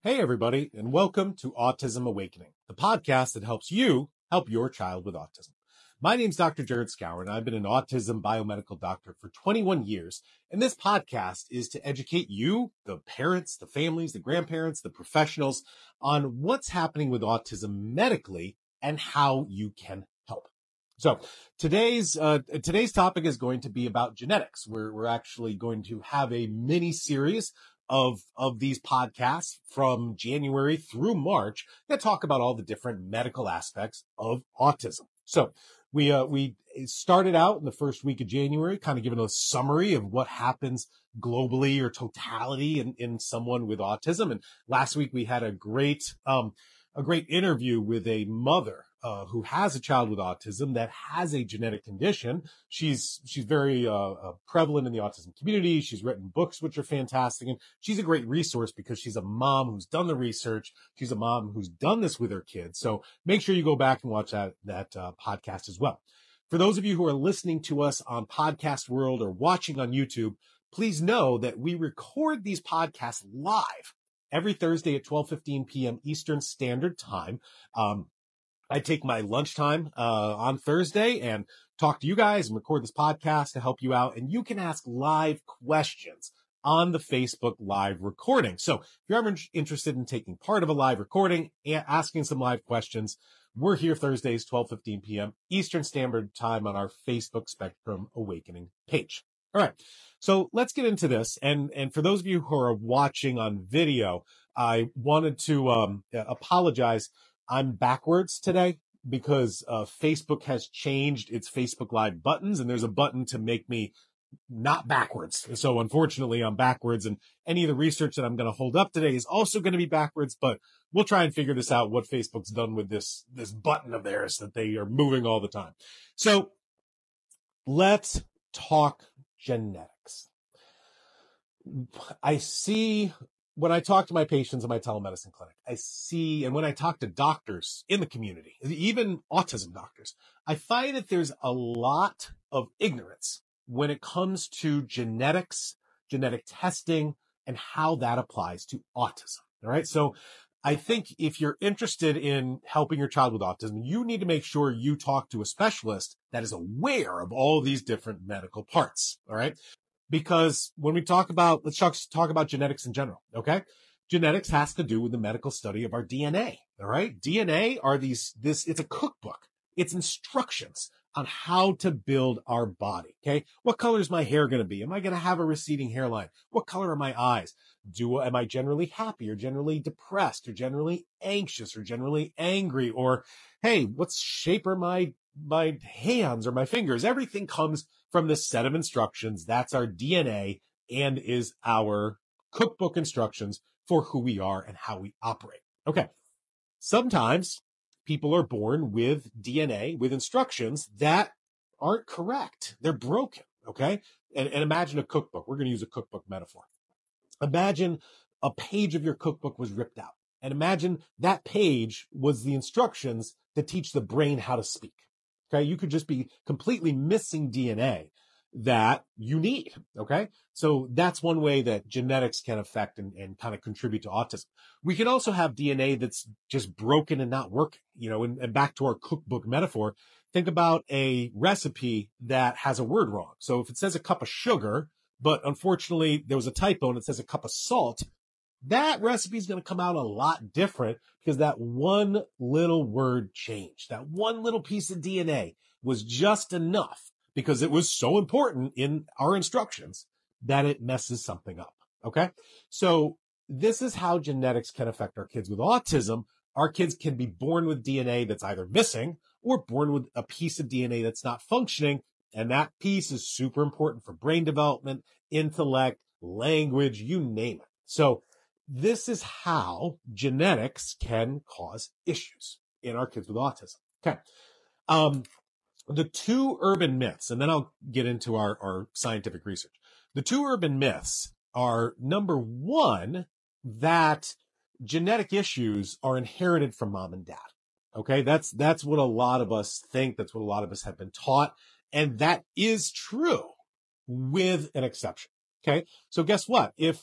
Hey, everybody, and welcome to Autism Awakening, the podcast that helps you help your child with autism. My name's Dr. Jared Skowron. I've been an autism biomedical doctor for 21 years, and this podcast is to educate you, the parents, the families, the grandparents, the professionals, on what's happening with autism medically and how you can help. So today's topic is going to be about genetics. We're actually going to have a mini series of these podcasts from January through March that talk about all the different medical aspects of autism. So we started out in the first week of January, kind of giving a summary of what happens globally or totality in someone with autism. And last week we had a great interview with a mother who has a child with autism that has a genetic condition. She's very prevalent in the autism community. She's written books which are fantastic, and she's a great resource because she's a mom who's done the research. She's a mom who's done this with her kids. So make sure you go back and watch that podcast as well. For those of you who are listening to us on Podcast World or watching on YouTube, please know that we record these podcasts live every Thursday at 12:15 p.m. Eastern Standard Time. I take my lunchtime on Thursday and talk to you guys and record this podcast to help you out. And you can ask live questions on the Facebook live recording. So if you're ever interested in taking part of a live recording and asking some live questions, we're here Thursdays, 12:15 p.m. Eastern Standard Time on our Facebook Spectrum Awakening page. All right. So let's get into this. And for those of you who are watching on video, I wanted to apologize. I'm backwards today because Facebook has changed its Facebook Live buttons, and there's a button to make me not backwards. So unfortunately, I'm backwards, and any of the research that I'm going to hold up today is also going to be backwards, but we'll try and figure this out, what Facebook's done with this button of theirs that they are moving all the time. So let's talk genetics. I see when I talk to my patients in my telemedicine clinic, and when I talk to doctors in the community, even autism doctors, I find that there's a lot of ignorance when it comes to genetics, genetic testing, and how that applies to autism. All right. So I think if you're interested in helping your child with autism, you need to make sure you talk to a specialist that is aware of all these different medical parts. All right. Because when we talk about, let's talk about genetics in general. Okay. Genetics has to do with the medical study of our DNA. All right. DNA are it's a cookbook. It's instructions on how to build our body. Okay. What color is my hair going to be? Am I going to have a receding hairline? What color are my eyes? Am I generally happy or generally depressed or generally anxious or generally angry? Or, hey, what shape are my hands or my fingers? Everything comes from this set of instructions. That's our DNA and is our cookbook instructions for who we are and how we operate. Okay. Sometimes people are born with DNA, with instructions that aren't correct. They're broken. Okay. And imagine a cookbook. We're going to use a cookbook metaphor. Imagine a page of your cookbook was ripped out, and imagine that page was the instructions to teach the brain how to speak. Okay. You could just be completely missing DNA that you need. Okay. So that's one way that genetics can affect and kind of contribute to autism. We can also have DNA that's just broken and not working, and back to our cookbook metaphor, think about a recipe that has a word wrong. So if it says a cup of sugar, but unfortunately there was a typo and it says a cup of salt, that recipe is going to come out a lot different because that one little word changed. That one little piece of DNA was just enough because it was so important in our instructions that it messes something up. Okay. So this is how genetics can affect our kids with autism. Our kids can be born with DNA that's either missing or born with a piece of DNA that's not functioning. And that piece is super important for brain development, intellect, language, you name it. So this is how genetics can cause issues in our kids with autism. Okay. The two urban myths, and then I'll get into our scientific research. The two urban myths are, number one, that genetic issues are inherited from mom and dad. Okay. That's what a lot of us think. That's what a lot of us have been taught. And that is true with an exception. Okay. So guess what? If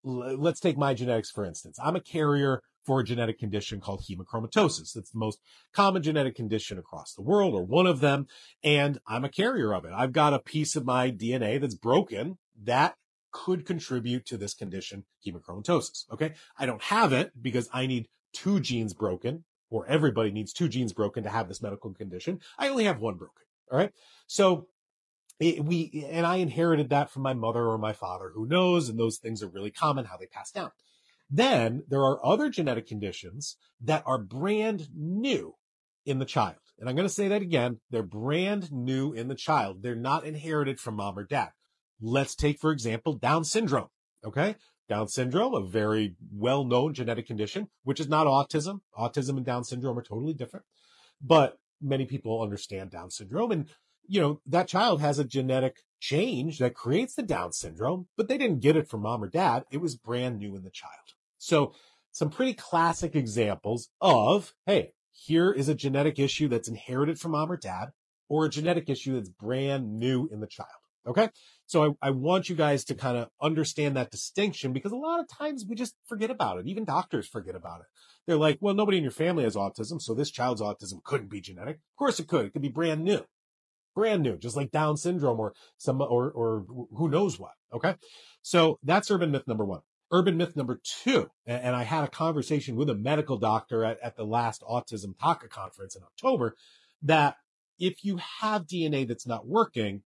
let's take my genetics, for instance. I'm a carrier for a genetic condition called hemochromatosis. It's the most common genetic condition across the world, or one of them. And I'm a carrier of it. I've got a piece of my DNA that's broken that could contribute to this condition, hemochromatosis. Okay. I don't have it because I need 2 genes broken, or everybody needs 2 genes broken to have this medical condition. I only have 1 broken. All right. So I inherited that from my mother or my father, who knows, and those things are really common, how they pass down. Then there are other genetic conditions that are brand new in the child. And I'm going to say that again. They're brand new in the child. They're not inherited from mom or dad. Let's take, for example, Down syndrome. Okay. Down syndrome, a very well-known genetic condition, which is not autism. Autism and Down syndrome are totally different, but many people understand Down syndrome. And that child has a genetic change that creates the Down syndrome, but they didn't get it from mom or dad. It was brand new in the child. So some pretty classic examples of, hey, here is a genetic issue that's inherited from mom or dad, or a genetic issue that's brand new in the child. Okay. So I want you guys to kind of understand that distinction, because a lot of times we just forget about it. Even doctors forget about it. They're like, well, nobody in your family has autism, so this child's autism couldn't be genetic. Of course it could. It could be brand new, just like Down syndrome or who knows what. Okay. So that's urban myth number 1. Urban myth number 2. And I had a conversation with a medical doctor at the last Autism TACA conference in October, that if you have DNA that's not working,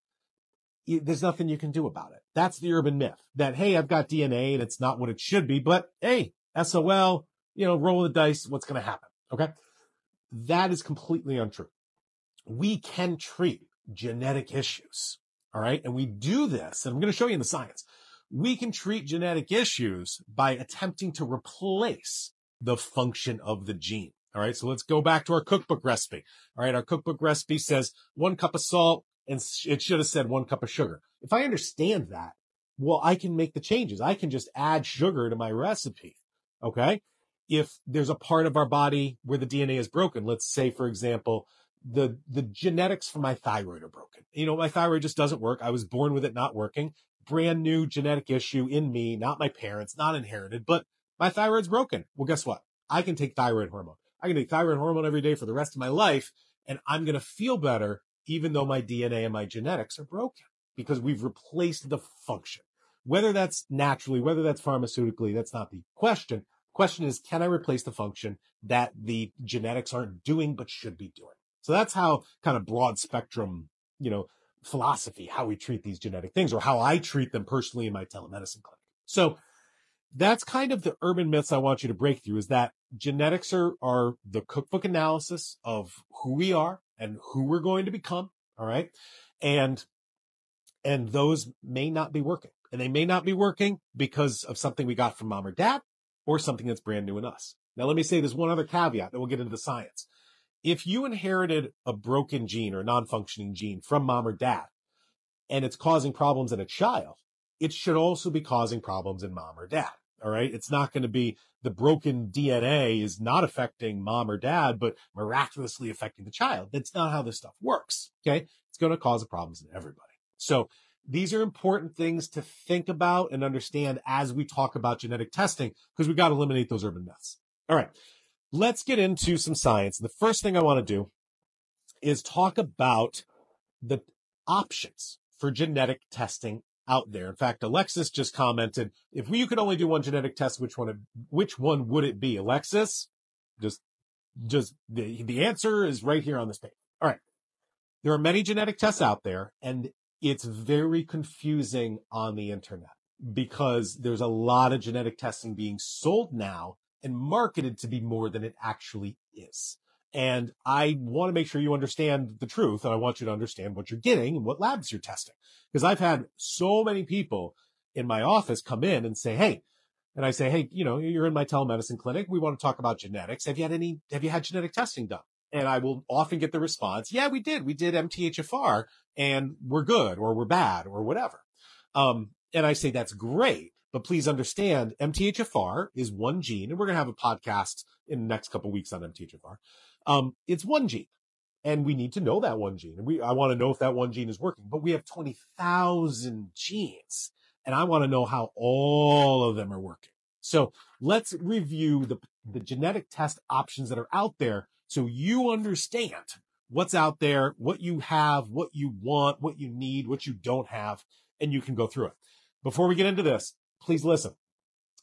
there's nothing you can do about it. That's the urban myth, that, hey, I've got DNA and it's not what it should be, but hey, SOL, roll the dice. What's going to happen? Okay. That is completely untrue. We can treat genetic issues. All right. And we do this, and I'm going to show you in the science. We can treat genetic issues by attempting to replace the function of the gene. All right. So let's go back to our cookbook recipe. All right. Our cookbook recipe says 1 cup of salt, and it should have said 1 cup of sugar. If I understand that, well, I can make the changes. I can just add sugar to my recipe. Okay. If there's a part of our body where the DNA is broken, let's say, for example, the genetics for my thyroid are broken. My thyroid just doesn't work. I was born with it not working. Brand new genetic issue in me, not my parents, not inherited, but my thyroid's broken. Well, guess what? I can take thyroid hormone. I can take thyroid hormone every day for the rest of my life, and I'm going to feel better, even though my DNA and my genetics are broken, because we've replaced the function. Whether that's naturally, whether that's pharmaceutically, that's not the question. The question is, can I replace the function that the genetics aren't doing but should be doing? So that's how kind of broad spectrum, philosophy, how we treat these genetic things, or how I treat them personally in my telemedicine clinic. So that's kind of the urban myths I want you to break through, is that genetics are the cookbook analysis of who we are and who we're going to become. All right. And those may not be working, and they may not be working because of something we got from mom or dad, or something that's brand new in us. Now, let me say there's one other caveat, then we'll get into the science. If you inherited a broken gene or non-functioning gene from mom or dad, and it's causing problems in a child, it should also be causing problems in mom or dad. All right. It's not going to be the broken DNA is not affecting mom or dad, but miraculously affecting the child. That's not how this stuff works. Okay. It's going to cause problems in everybody. So these are important things to think about and understand as we talk about genetic testing, because we got to eliminate those urban myths. All right. Let's get into some science. The first thing I want to do is talk about the options for genetic testing out there. In fact, Alexis just commented, if you could only do one genetic test, which one would it be? Alexis, just the answer is right here on this page. All right. There are many genetic tests out there, and it's very confusing on the internet, because there's a lot of genetic testing being sold now and marketed to be more than it actually is. And I want to make sure you understand the truth, and I want you to understand what you're getting and what labs you're testing. Because I've had so many people in my office come in and say, hey, and I say, hey, you're in my telemedicine clinic. We want to talk about genetics. Have you had genetic testing done? And I will often get the response, yeah, we did MTHFR, and we're good, or we're bad, or whatever. And I say, that's great, but please understand, MTHFR is one gene, and we're going to have a podcast in the next couple of weeks on MTHFR. It's one gene, and we need to know that one gene. And I want to know if that one gene is working, but we have 20,000 genes. and I want to know how all of them are working. So let's review the genetic test options that are out there so you understand what's out there, what you have, what you want, what you need, what you don't have, and you can go through it. Before we get into this, please listen.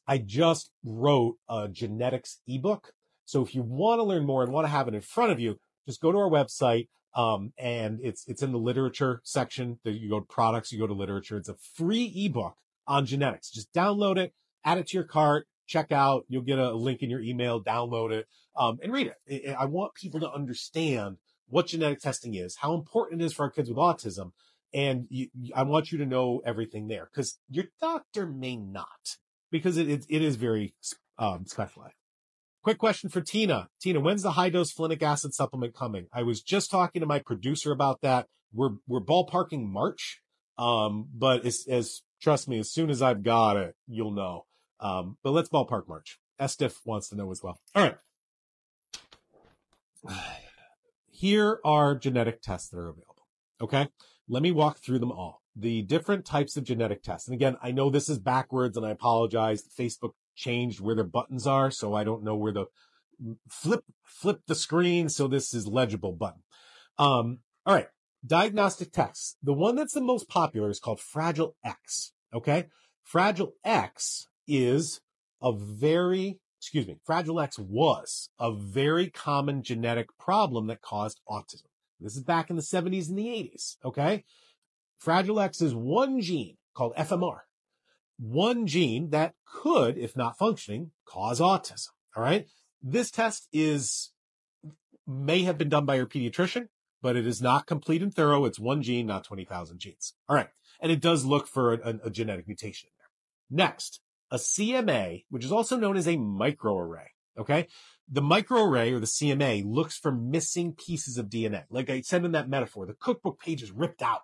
I just wrote a genetics ebook. So if you want to learn more and want to have it in front of you, just go to our website. And it's in the literature section. You go to products, you go to literature. It's a free ebook on genetics. Just download it, add it to your cart, check out. You'll get a link in your email, download it, and read it. I want people to understand what genetic testing is, how important it is for our kids with autism. And I want you to know everything there, because your doctor may not, because it is very specialized. Quick question for Tina. Tina, when's the high dose folic acid supplement coming? I was just talking to my producer about that. We're ballparking March. But trust me, as soon as I've got it, you'll know. But let's ballpark March. Estif wants to know as well. All right. Here are genetic tests that are available. Okay. Let me walk through them all. The different types of genetic tests. And again, I know this is backwards and I apologize. Facebook changed where the buttons are, so I don't know where the flip the screen so this is legible button. All right. Diagnostic tests. The one that's the most popular is called Fragile X. Okay. Fragile X Fragile X was a very common genetic problem that caused autism. This is back in the 70s and the 80s. Okay. Fragile X is one gene called FMR. One gene that could, if not functioning, cause autism. All right. This test may have been done by your pediatrician, but it is not complete and thorough. It's one gene, not 20,000 genes. All right. And it does look for a genetic mutation in there. Next, a CMA, which is also known as a microarray. Okay. The microarray, or the CMA, looks for missing pieces of DNA. Like I said in that metaphor, the cookbook page is ripped out.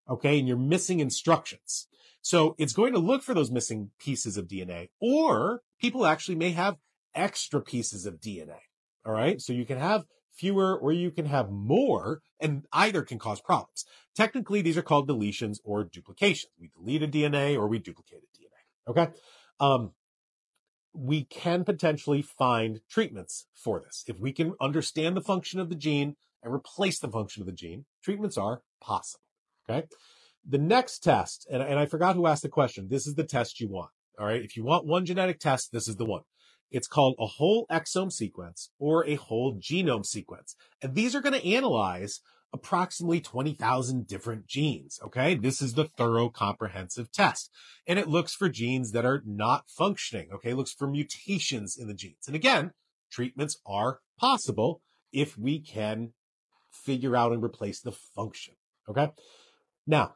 Okay. And you're missing instructions. So it's going to look for those missing pieces of DNA, or people actually may have extra pieces of DNA. All right. So you can have fewer or you can have more, and either can cause problems. Technically, these are called deletions or duplications. We deleted DNA or we duplicated DNA. Okay. We can potentially find treatments for this. If we can understand the function of the gene and replace the function of the gene, treatments are possible. Okay. The next test, and I forgot who asked the question. This is the test you want. All right. If you want one genetic test, this is the one. It's called a whole exome sequence or a whole genome sequence. And these are going to analyze approximately 20,000 different genes. Okay. This is the thorough comprehensive test. And it looks for genes that are not functioning. Okay. It looks for mutations in the genes. And again, treatments are possible if we can figure out and replace the function. Okay. Now,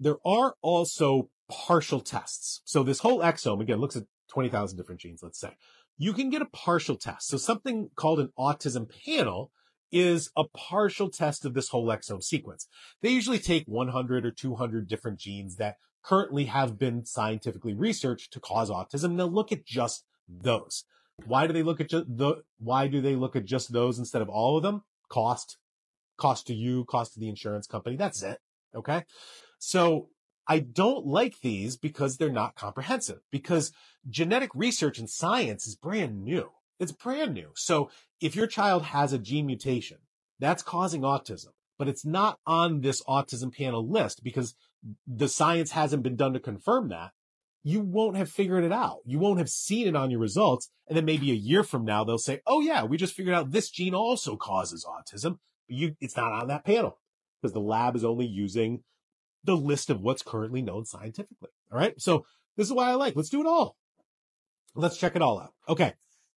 there are also partial tests. So this whole exome, again, looks at 20,000 different genes, let's say. You can get a partial test. So something called an autism panel is a partial test of this whole exome sequence. They usually take 100 or 200 different genes that currently have been scientifically researched to cause autism. And they'll look at just those. Why do they look at just those instead of all of them? Cost to you, cost to the insurance company. That's it. Okay. So I don't like these because they're not comprehensive, because genetic research and science is brand new. It's brand new. So if your child has a gene mutation that's causing autism, but it's not on this autism panel list because the science hasn't been done to confirm that, you won't have figured it out. You won't have seen it on your results. And then maybe a year from now, they'll say, oh yeah, we just figured out this gene also causes autism. But it's not on that panel because the lab is only using the list of what's currently known scientifically. All right. So this is why let's do it all. Let's check it all out. Okay.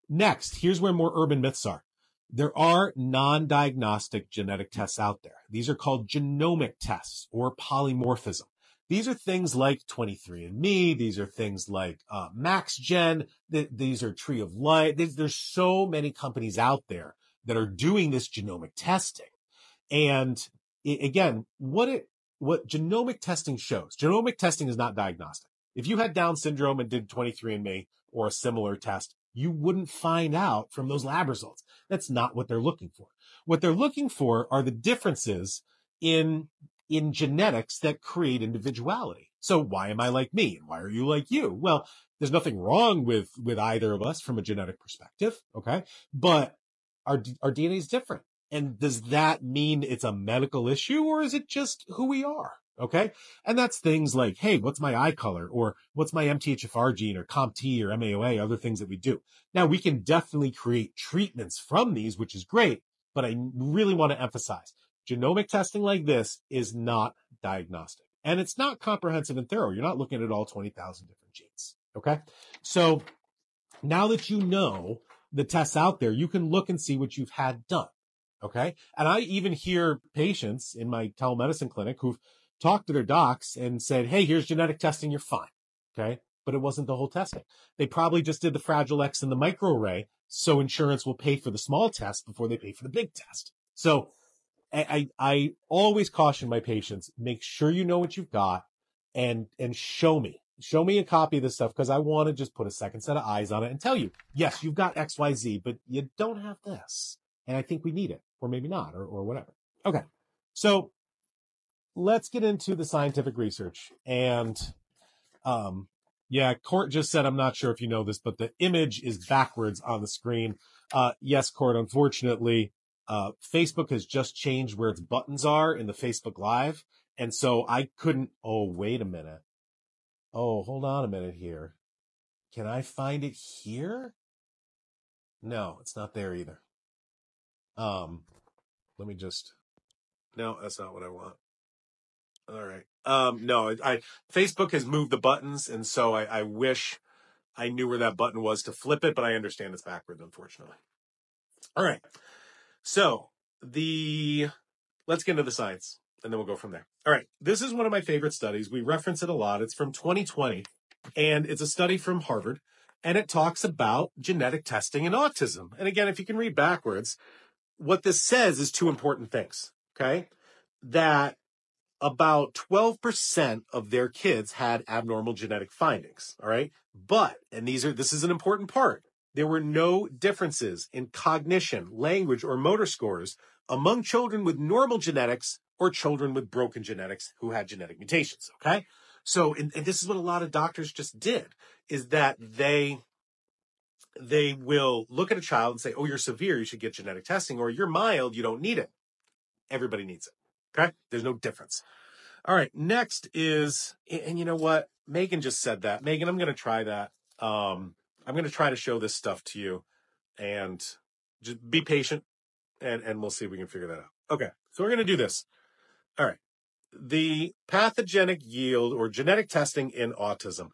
Next, here's where more urban myths are. There are non-diagnostic genetic tests out there. These are called genomic tests or polymorphism. These are things like 23andMe. These are things like MaxGen. These are Tree of Life. There's so many companies out there that are doing this genomic testing. And again, what genomic testing shows, genomic testing is not diagnostic. If you had Down syndrome and did 23andMe or a similar test, you wouldn't find out from those lab results. That's not what they're looking for. What they're looking for are the differences in genetics that create individuality. So why am I like me? And why are you like you? Well, there's nothing wrong with either of us from a genetic perspective. Okay. But our DNA is different. And does that mean it's a medical issue, or is it just who we are? Okay. And that's things like, hey, what's my eye color, or what's my MTHFR gene, or COMT, or MAOA, other things that we do. Now, we can definitely create treatments from these, which is great. But I really want to emphasize genomic testing like this is not diagnostic, and it's not comprehensive and thorough. You're not looking at all 20,000 different genes. Okay. So now that you know the tests out there, you can look and see what you've had done. Okay. And I even hear patients in my telemedicine clinic who've talked to their docs and said, hey, here's genetic testing. You're fine. Okay. But it wasn't the whole testing. They probably just did the Fragile X and the microarray. So insurance will pay for the small test before they pay for the big test. So I always caution my patients, make sure you know what you've got and show me a copy of this stuff, because I want to just put a second set of eyes on it and tell you, yes, you've got XYZ, but you don't have this. And I think we need it, or maybe not, or whatever. Okay. So let's get into the scientific research. And, yeah, Court just said, I'm not sure if you know this, but the image is backwards on the screen. Yes, Court, unfortunately, Facebook has just changed where its buttons are in the Facebook Live. And so I couldn't, oh, wait a minute. Oh, hold on a minute here. Can I find it here? No, it's not there either. Let me just, no, that's not what I want. All right. No, Facebook has moved the buttons. And so I wish I knew where that button was to flip it, but I understand it's backwards, unfortunately. All right. So let's get into the science, and then we'll go from there. All right. This is one of my favorite studies. We reference it a lot. It's from 2020, and it's a study from Harvard, and it talks about genetic testing and autism. And again, if you can read backwards, what this says is two important things. Okay. That about 12% of their kids had abnormal genetic findings. All right. But, and this is an important part, there were no differences in cognition, language, or motor scores among children with normal genetics or children with broken genetics who had genetic mutations. Okay. So, and this is what a lot of doctors just did, is that they will look at a child and say, oh, you're severe, you should get genetic testing, or you're mild, you don't need it. Everybody needs it. Okay. There's no difference. All right. Next is, and you know what? Megan just said that. Megan, I'm going to try that. I'm going to try to show this stuff to you, and just be patient, and we'll see if we can figure that out. Okay. So we're going to do this. All right. The pathogenic yield or genetic testing in autism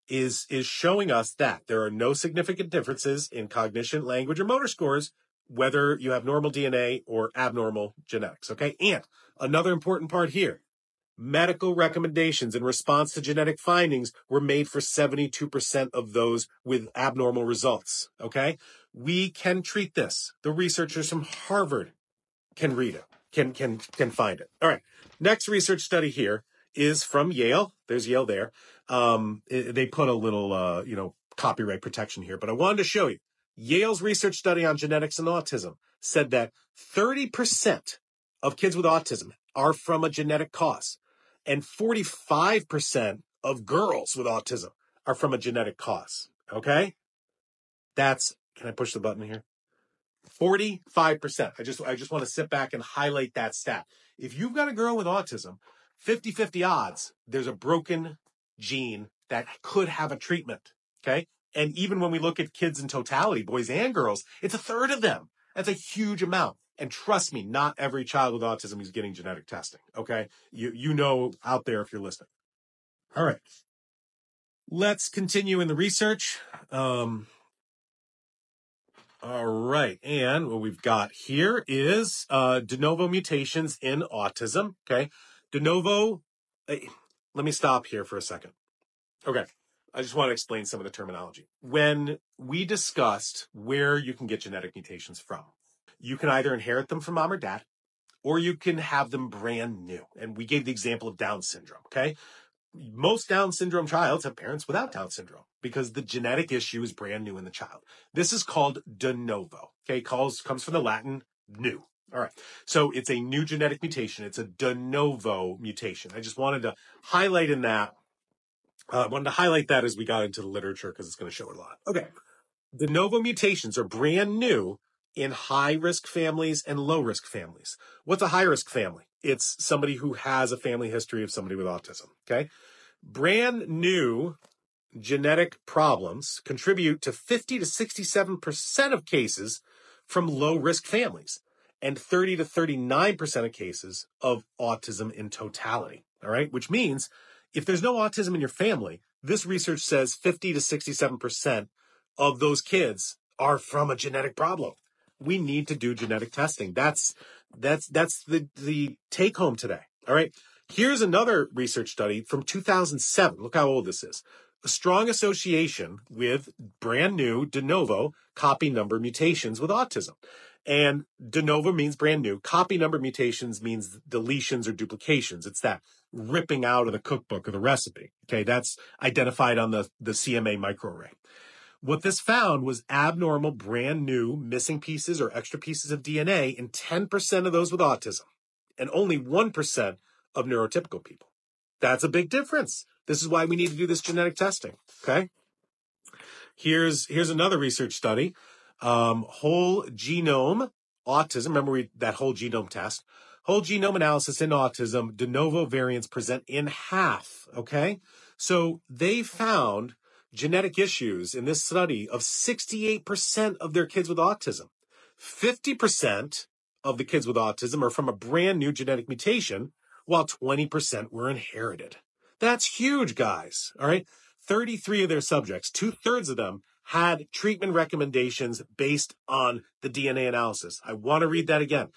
is showing us that there are no significant differences in cognition, language, or motor scores, whether you have normal DNA or abnormal genetics. Okay. And another important part here, medical recommendations in response to genetic findings were made for 72% of those with abnormal results. Okay. We can treat this. The researchers from Harvard can read it, can find it. All right. Next research study here is from Yale. There's Yale there. They put a little, copyright protection here, but I wanted to show you. Yale's research study on genetics and autism said that 30% of kids with autism are from a genetic cause, and 45% of girls with autism are from a genetic cause. Okay? Can I push the button here? 45%. I just want to sit back and highlight that stat. If you've got a girl with autism, 50-50 odds, there's a broken gene that could have a treatment. Okay. And even when we look at kids in totality, boys and girls, it's a third of them. That's a huge amount. And trust me, not every child with autism is getting genetic testing. Okay. You know out there if you're listening. All right. Let's continue in the research. All right. And what we've got here is de novo mutations in autism. Okay. De novo. Let me stop here for a second. Okay. I just want to explain some of the terminology. When we discussed where you can get genetic mutations from, you can either inherit them from mom or dad, or you can have them brand new. And we gave the example of Down syndrome. Okay. Most Down syndrome childs have parents without Down syndrome because the genetic issue is brand new in the child. This is called de novo. Okay. Comes from the Latin new. All right. So it's a new genetic mutation. It's a de novo mutation. I just wanted to highlight in that I wanted to highlight that as we got into the literature because it's going to show it a lot. Okay. De novo mutations are brand new in high-risk families and low-risk families. What's a high-risk family? It's somebody who has a family history of somebody with autism, okay? Brand new genetic problems contribute to 50 to 67% of cases from low-risk families and 30 to 39% of cases of autism in totality, all right? Which means if there's no autism in your family, this research says 50 to 67% of those kids are from a genetic problem. We need to do genetic testing. That's the take home today. All right. Here's another research study from 2007. Look how old this is. A strong association with brand new de novo copy number mutations with autism. And de novo means brand new. Copy number mutations means deletions or duplications. It's that ripping out of the cookbook or the recipe. Okay. That's identified on the CMA microarray. What this found was abnormal, brand new, missing pieces or extra pieces of DNA in 10% of those with autism and only 1% of neurotypical people. That's a big difference. This is why we need to do this genetic testing, okay? Here's another research study. Whole genome autism. Remember that whole genome test. Whole genome analysis in autism, de novo variants present in half, okay? So they found genetic issues in this study of 68% of their kids with autism. 50% of the kids with autism are from a brand new genetic mutation, while 20% were inherited. That's huge, guys, all right? 33 of their subjects, 2/3 of them, had treatment recommendations based on the DNA analysis. I want to read that again.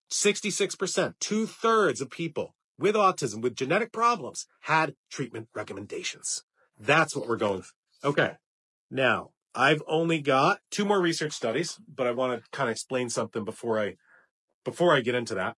66%, 2/3 of people with autism, with genetic problems, had treatment recommendations. That's what we're going for. Okay. Now, I've only got 2 more research studies, but I want to kind of explain something before I get into that.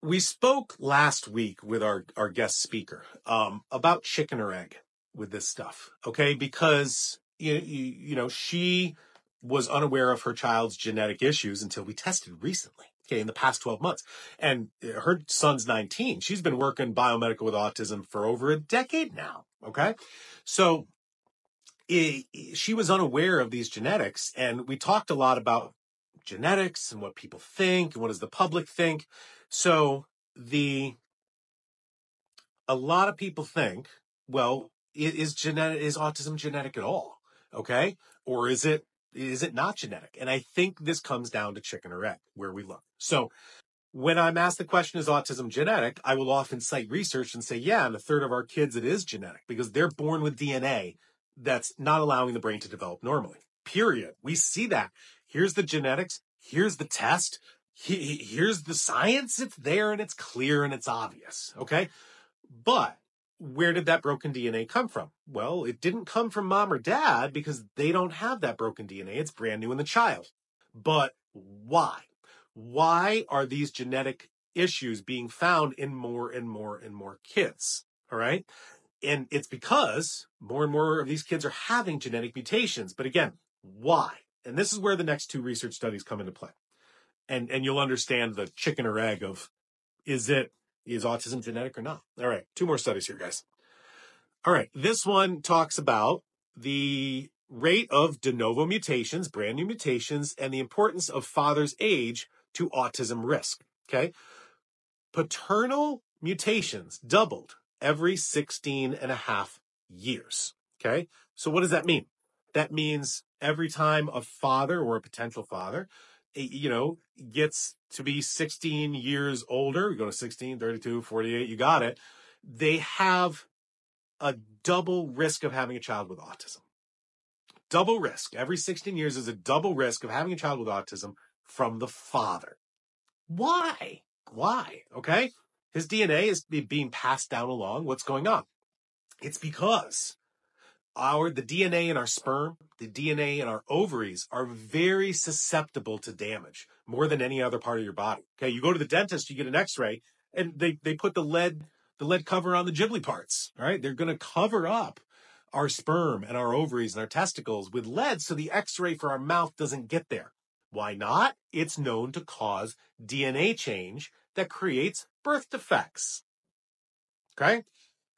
We spoke last week with our guest speaker about chicken or egg with this stuff, okay? Because, you know, she was unaware of her child's genetic issues until we tested recently, okay, in the past 12 months. And her son's 19. She's been working biomedical with autism for over a decade now, okay? So she was unaware of these genetics, and we talked a lot about genetics and what people think and what does the public think. So a lot of people think, well, is autism genetic at all? Okay. Or is it not genetic? And I think this comes down to chicken or egg, where we look. So when I'm asked the question, is autism genetic? I will often cite research and say, yeah, in 1/3 of our kids, it is genetic because they're born with DNA that's not allowing the brain to develop normally. Period. We see that. Here's the genetics. Here's the test. Here's the science. It's there and it's clear and it's obvious. Okay. But where did that broken DNA come from? Well, it didn't come from mom or dad because they don't have that broken DNA. It's brand new in the child. But why? Why are these genetic issues being found in more and more and more kids? All right. And it's because more and more of these kids are having genetic mutations. But again, why? And this is where the next 2 research studies come into play. And you'll understand the chicken or egg of, is autism genetic or not? All right. 2 more studies here, guys. All right. This one talks about the rate of de novo mutations, brand new mutations, and the importance of father's age to autism risk. Okay. Paternal mutations doubled every 16 and a half years. Okay. So what does that mean? That means every time a father or a potential father, gets to be 16 years older, you go to 16, 32, 48, you got it. They have a double risk of having a child with autism. Double risk. Every 16 years is a double risk of having a child with autism from the father. Why? Okay. His DNA is being passed down along. What's going on? It's because the DNA in our sperm, the DNA in our ovaries are very susceptible to damage more than any other part of your body. Okay. You go to the dentist, you get an x-ray and they put the lead cover on the Ghibli parts. All right. They're going to cover up our sperm and our ovaries and our testicles with lead so the x-ray for our mouth doesn't get there. Why not? It's known to cause DNA change that creates birth defects. Okay.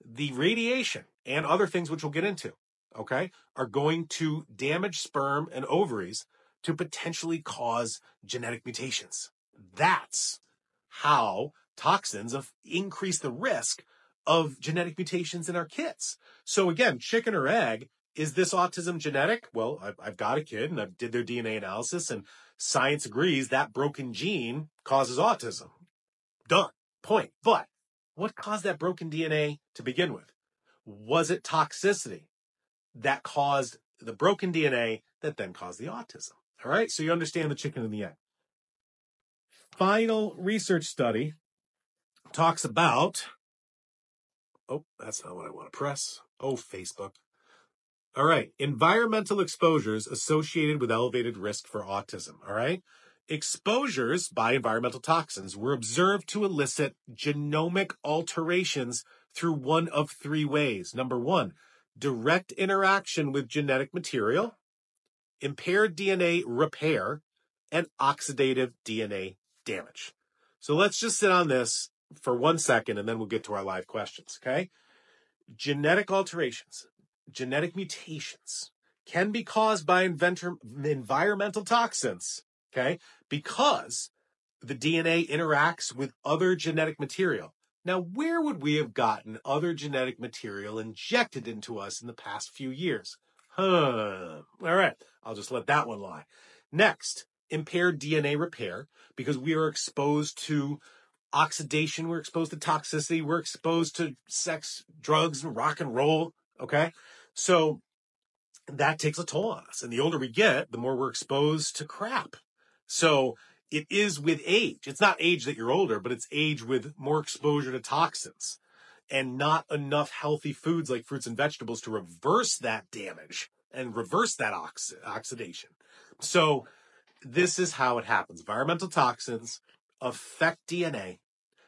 the radiation and other things which we'll get into, okay, are going to damage sperm and ovaries to potentially cause genetic mutations. That's how toxins increase the risk of genetic mutations in our kids. So again, chicken or egg, is this autism genetic? Well, I've got a kid and I did their DNA analysis and science agrees that broken gene causes autism. Done. Point. But what caused that broken DNA to begin with? Was it toxicity that caused the broken DNA that then caused the autism? All right. So you understand the chicken and the egg. Final research study talks about, oh, that's not what I want to press. Oh, Facebook. All right. Environmental exposures associated with elevated risk for autism. All right. Exposures by environmental toxins were observed to elicit genomic alterations through one of three ways. Number one, direct interaction with genetic material, impaired DNA repair, and oxidative DNA damage. So let's just sit on this for 1 second and then we'll get to our live questions, okay? Genetic alterations, genetic mutations can be caused by environmental toxins, okay? Because the DNA interacts with other genetic material. Now, where would we have gotten other genetic material injected into us in the past few years? All right, I'll just let that one lie. Next, impaired DNA repair, because we are exposed to oxidation, we're exposed to toxicity, we're exposed to sex, drugs, and rock and roll, okay? So that takes a toll on us. And the older we get, the more we're exposed to crap. So it is with age. It's not age that you're older, but it's age with more exposure to toxins and not enough healthy foods like fruits and vegetables to reverse that damage and reverse that oxidation. So this is how it happens. Environmental toxins affect DNA.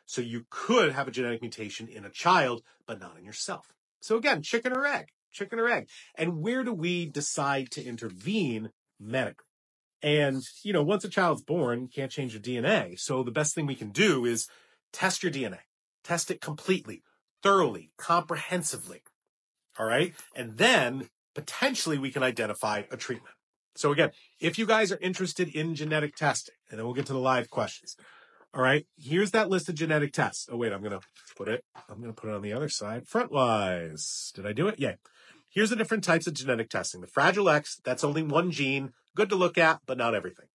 So you could have a genetic mutation in a child, but not in yourself. So again, chicken or egg, chicken or egg. And where do we decide to intervene medically? And, you know, once a child's born, you can't change your DNA. So the best thing we can do is test your DNA. Test it completely, thoroughly, comprehensively. All right. And then potentially we can identify a treatment. So again, if you guys are interested in genetic testing, and then we'll get to the live questions. All right. Here's that list of genetic tests. Oh, wait, I'm going to put it on the other side. Frontwise. Did I do it? Yeah. Here's the different types of genetic testing. The Fragile X, that's only one gene. Good to look at, but not everything.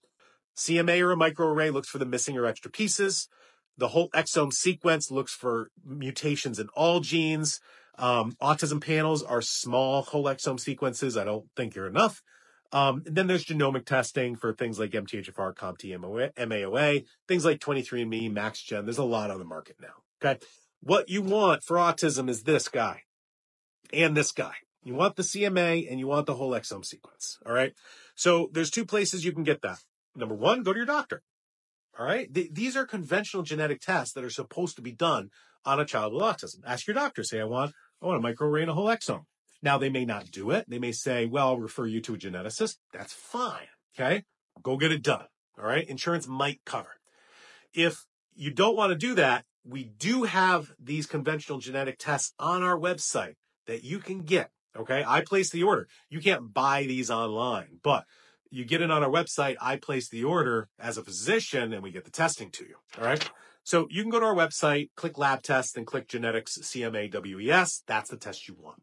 CMA or a microarray looks for the missing or extra pieces. The whole exome sequence looks for mutations in all genes. Autism panels are small whole exome sequences. I don't think they're enough. And then there's genomic testing for things like MTHFR, COMT, MAOA, things like 23andMe, MaxGen. There's a lot on the market now. Okay. What you want for autism is this guy and this guy. You want the CMA and you want the whole exome sequence. All right. So there's two places you can get that. Number one, go to your doctor. All right. These are conventional genetic tests that are supposed to be done on a child with autism. Ask your doctor. Say, I want a microarray and a whole exome. Now, they may not do it. They may say, well, I'll refer you to a geneticist. That's fine. Okay. Go get it done. All right. Insurance might cover. If you don't want to do that, we do have these conventional genetic tests on our website that you can get. Okay. I place the order. You can't buy these online, but you get it on our website. I place the order as a physician and we get the testing to you. All right. So you can go to our website, click lab test, and click genetics CMA-WES. That's the test you want.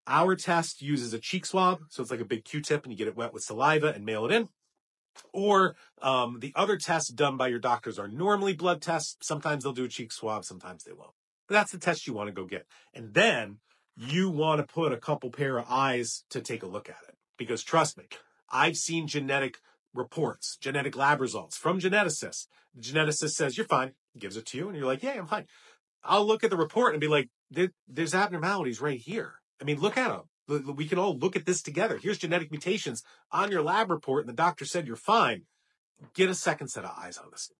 Our test uses a cheek swab. So it's like a big Q-tip and you get it wet with saliva and mail it in. Or the other tests done by your doctors are normally blood tests. Sometimes they'll do a cheek swab. Sometimes they won't. But that's the test you want to go get. And then you want to put a couple pair of eyes to take a look at it. Because trust me, I've seen genetic reports, genetic lab results from geneticists. The geneticist says, you're fine, gives it to you. And you're like, yeah, I'm fine. I'll look at the report and be like, there's abnormalities right here. I mean, look at them. We can all look at this together. Here's genetic mutations on your lab report, and the doctor said you're fine. Get a second set of eyes on this.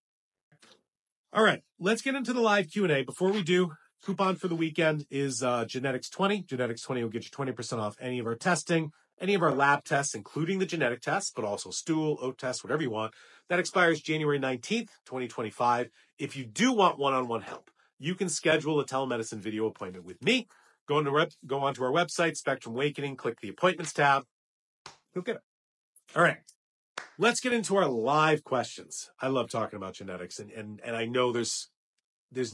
All right, let's get into the live Q&A. Before we do, coupon for the weekend is Genetics 20. Genetics 20 will get you 20% off any of our testing, any of our lab tests, including the genetic tests, but also stool, oat tests, whatever you want. That expires January 19th, 2025. If you do want one-on-one help, you can schedule a telemedicine video appointment with me. Go onto our website, Spectrum Awakening, click the appointments tab. You'll get it. All right. Let's get into our live questions. I love talking about genetics, and I know there's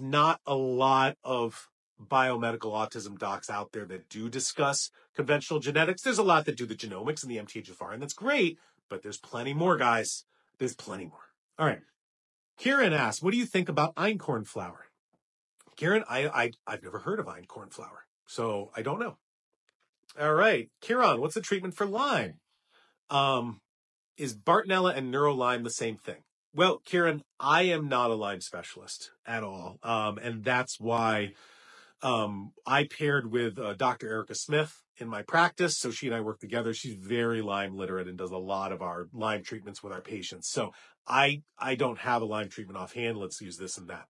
not a lot of biomedical autism docs out there that do discuss conventional genetics. There's a lot that do the genomics and the MTHFR, and that's great, but there's plenty more, guys. There's plenty more. All right. Kieran asks, what do you think about einkorn flower? Kieran, I've never heard of einkorn flower, so I don't know. All right. Kieran, what's the treatment for Lyme? Is Bartonella and Neurolyme the same thing? Well, Kieran, I am not a Lyme specialist at all. And that's why I paired with Dr. Erica Smith in my practice. So she and I work together. She's very Lyme literate and does a lot of our Lyme treatments with our patients. So I don't have a Lyme treatment offhand. Let's use this and that.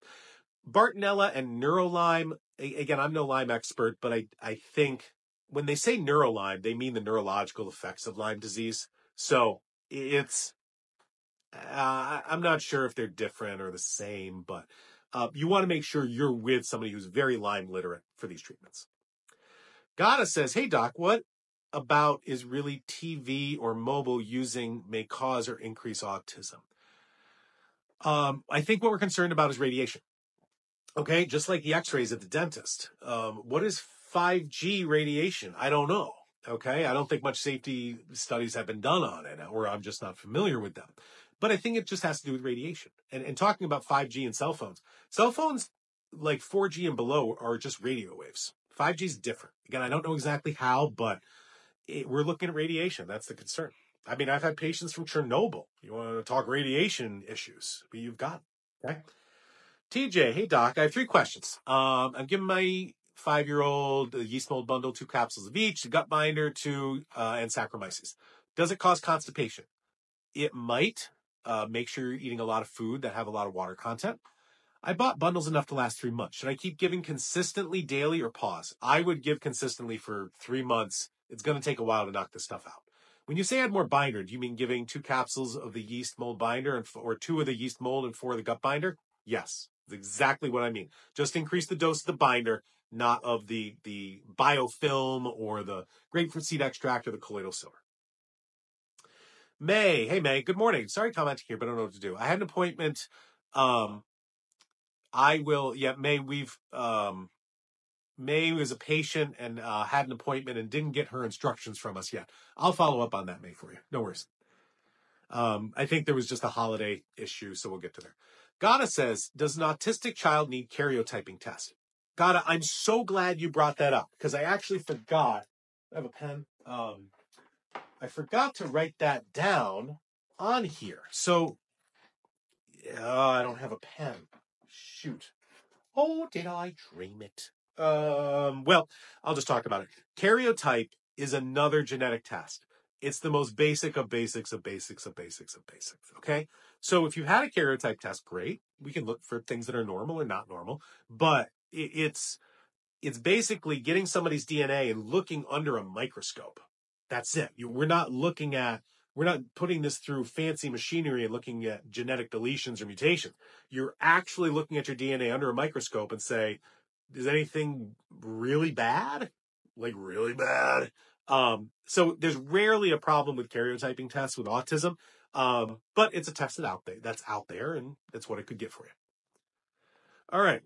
Bartonella and Neurolyme, again, I'm no Lyme expert, but I think when they say Neurolyme, they mean the neurological effects of Lyme disease. So it's, I'm not sure if they're different or the same, but you want to make sure you're with somebody who's very Lyme literate for these treatments. Gada says, hey, doc, what about is really TV or mobile using may cause or increase autism? I think what we're concerned about is radiation. Okay, just like the x-rays at the dentist. What is 5G radiation? I don't know. Okay, I don't think much safety studies have been done on it, or I'm just not familiar with them. But I think it just has to do with radiation. And talking about 5G and cell phones like 4G and below are just radio waves. 5G is different. Again, I don't know exactly how, but we're looking at radiation. That's the concern. I mean, I've had patients from Chernobyl. You want to talk radiation issues, but you've got it. Okay. TJ, hey doc, I have 3 questions. I'm giving my 5-year-old yeast mold bundle 2 capsules of each, a gut binder, and Saccharomyces. Does it cause constipation? It might. Make sure you're eating a lot of food that have a lot of water content. I bought bundles enough to last 3 months. Should I keep giving consistently daily or pause? I would give consistently for 3 months. It's going to take a while to knock this stuff out. When you say add more binder, do you mean giving 2 capsules of the yeast mold binder or 2 of the yeast mold and 4 of the gut binder? Yes, that's exactly what I mean. Just increase the dose of the binder, not of the biofilm or the grapefruit seed extract or the colloidal silver. May, hey May, good morning. Sorry commenting here, but I don't know what to do. I had an appointment. May was a patient and had an appointment and didn't get her instructions from us yet. I'll follow up on that, May, for you. No worries. I think there was just a holiday issue, so we'll get to there. Gada says, does an autistic child need karyotyping test? Gada, I'm so glad you brought that up because I actually forgot. I have a pen. I forgot to write that down on here. So, I don't have a pen. Shoot. Oh, did I dream it? Well, I'll just talk about it. Karyotype is another genetic test. It's the most basic of basics of basics of basics of basics. Okay. So if you had a karyotype test, great. We can look for things that are normal or not normal, but it's basically getting somebody's DNA and looking under a microscope. That's it. We're not putting this through fancy machinery and looking at genetic deletions or mutations. You're actually looking at your DNA under a microscope and say, is anything really bad? Like really bad? So there's rarely a problem with karyotyping tests with autism. But it's a test that's out there and that's what it could get for you. All right.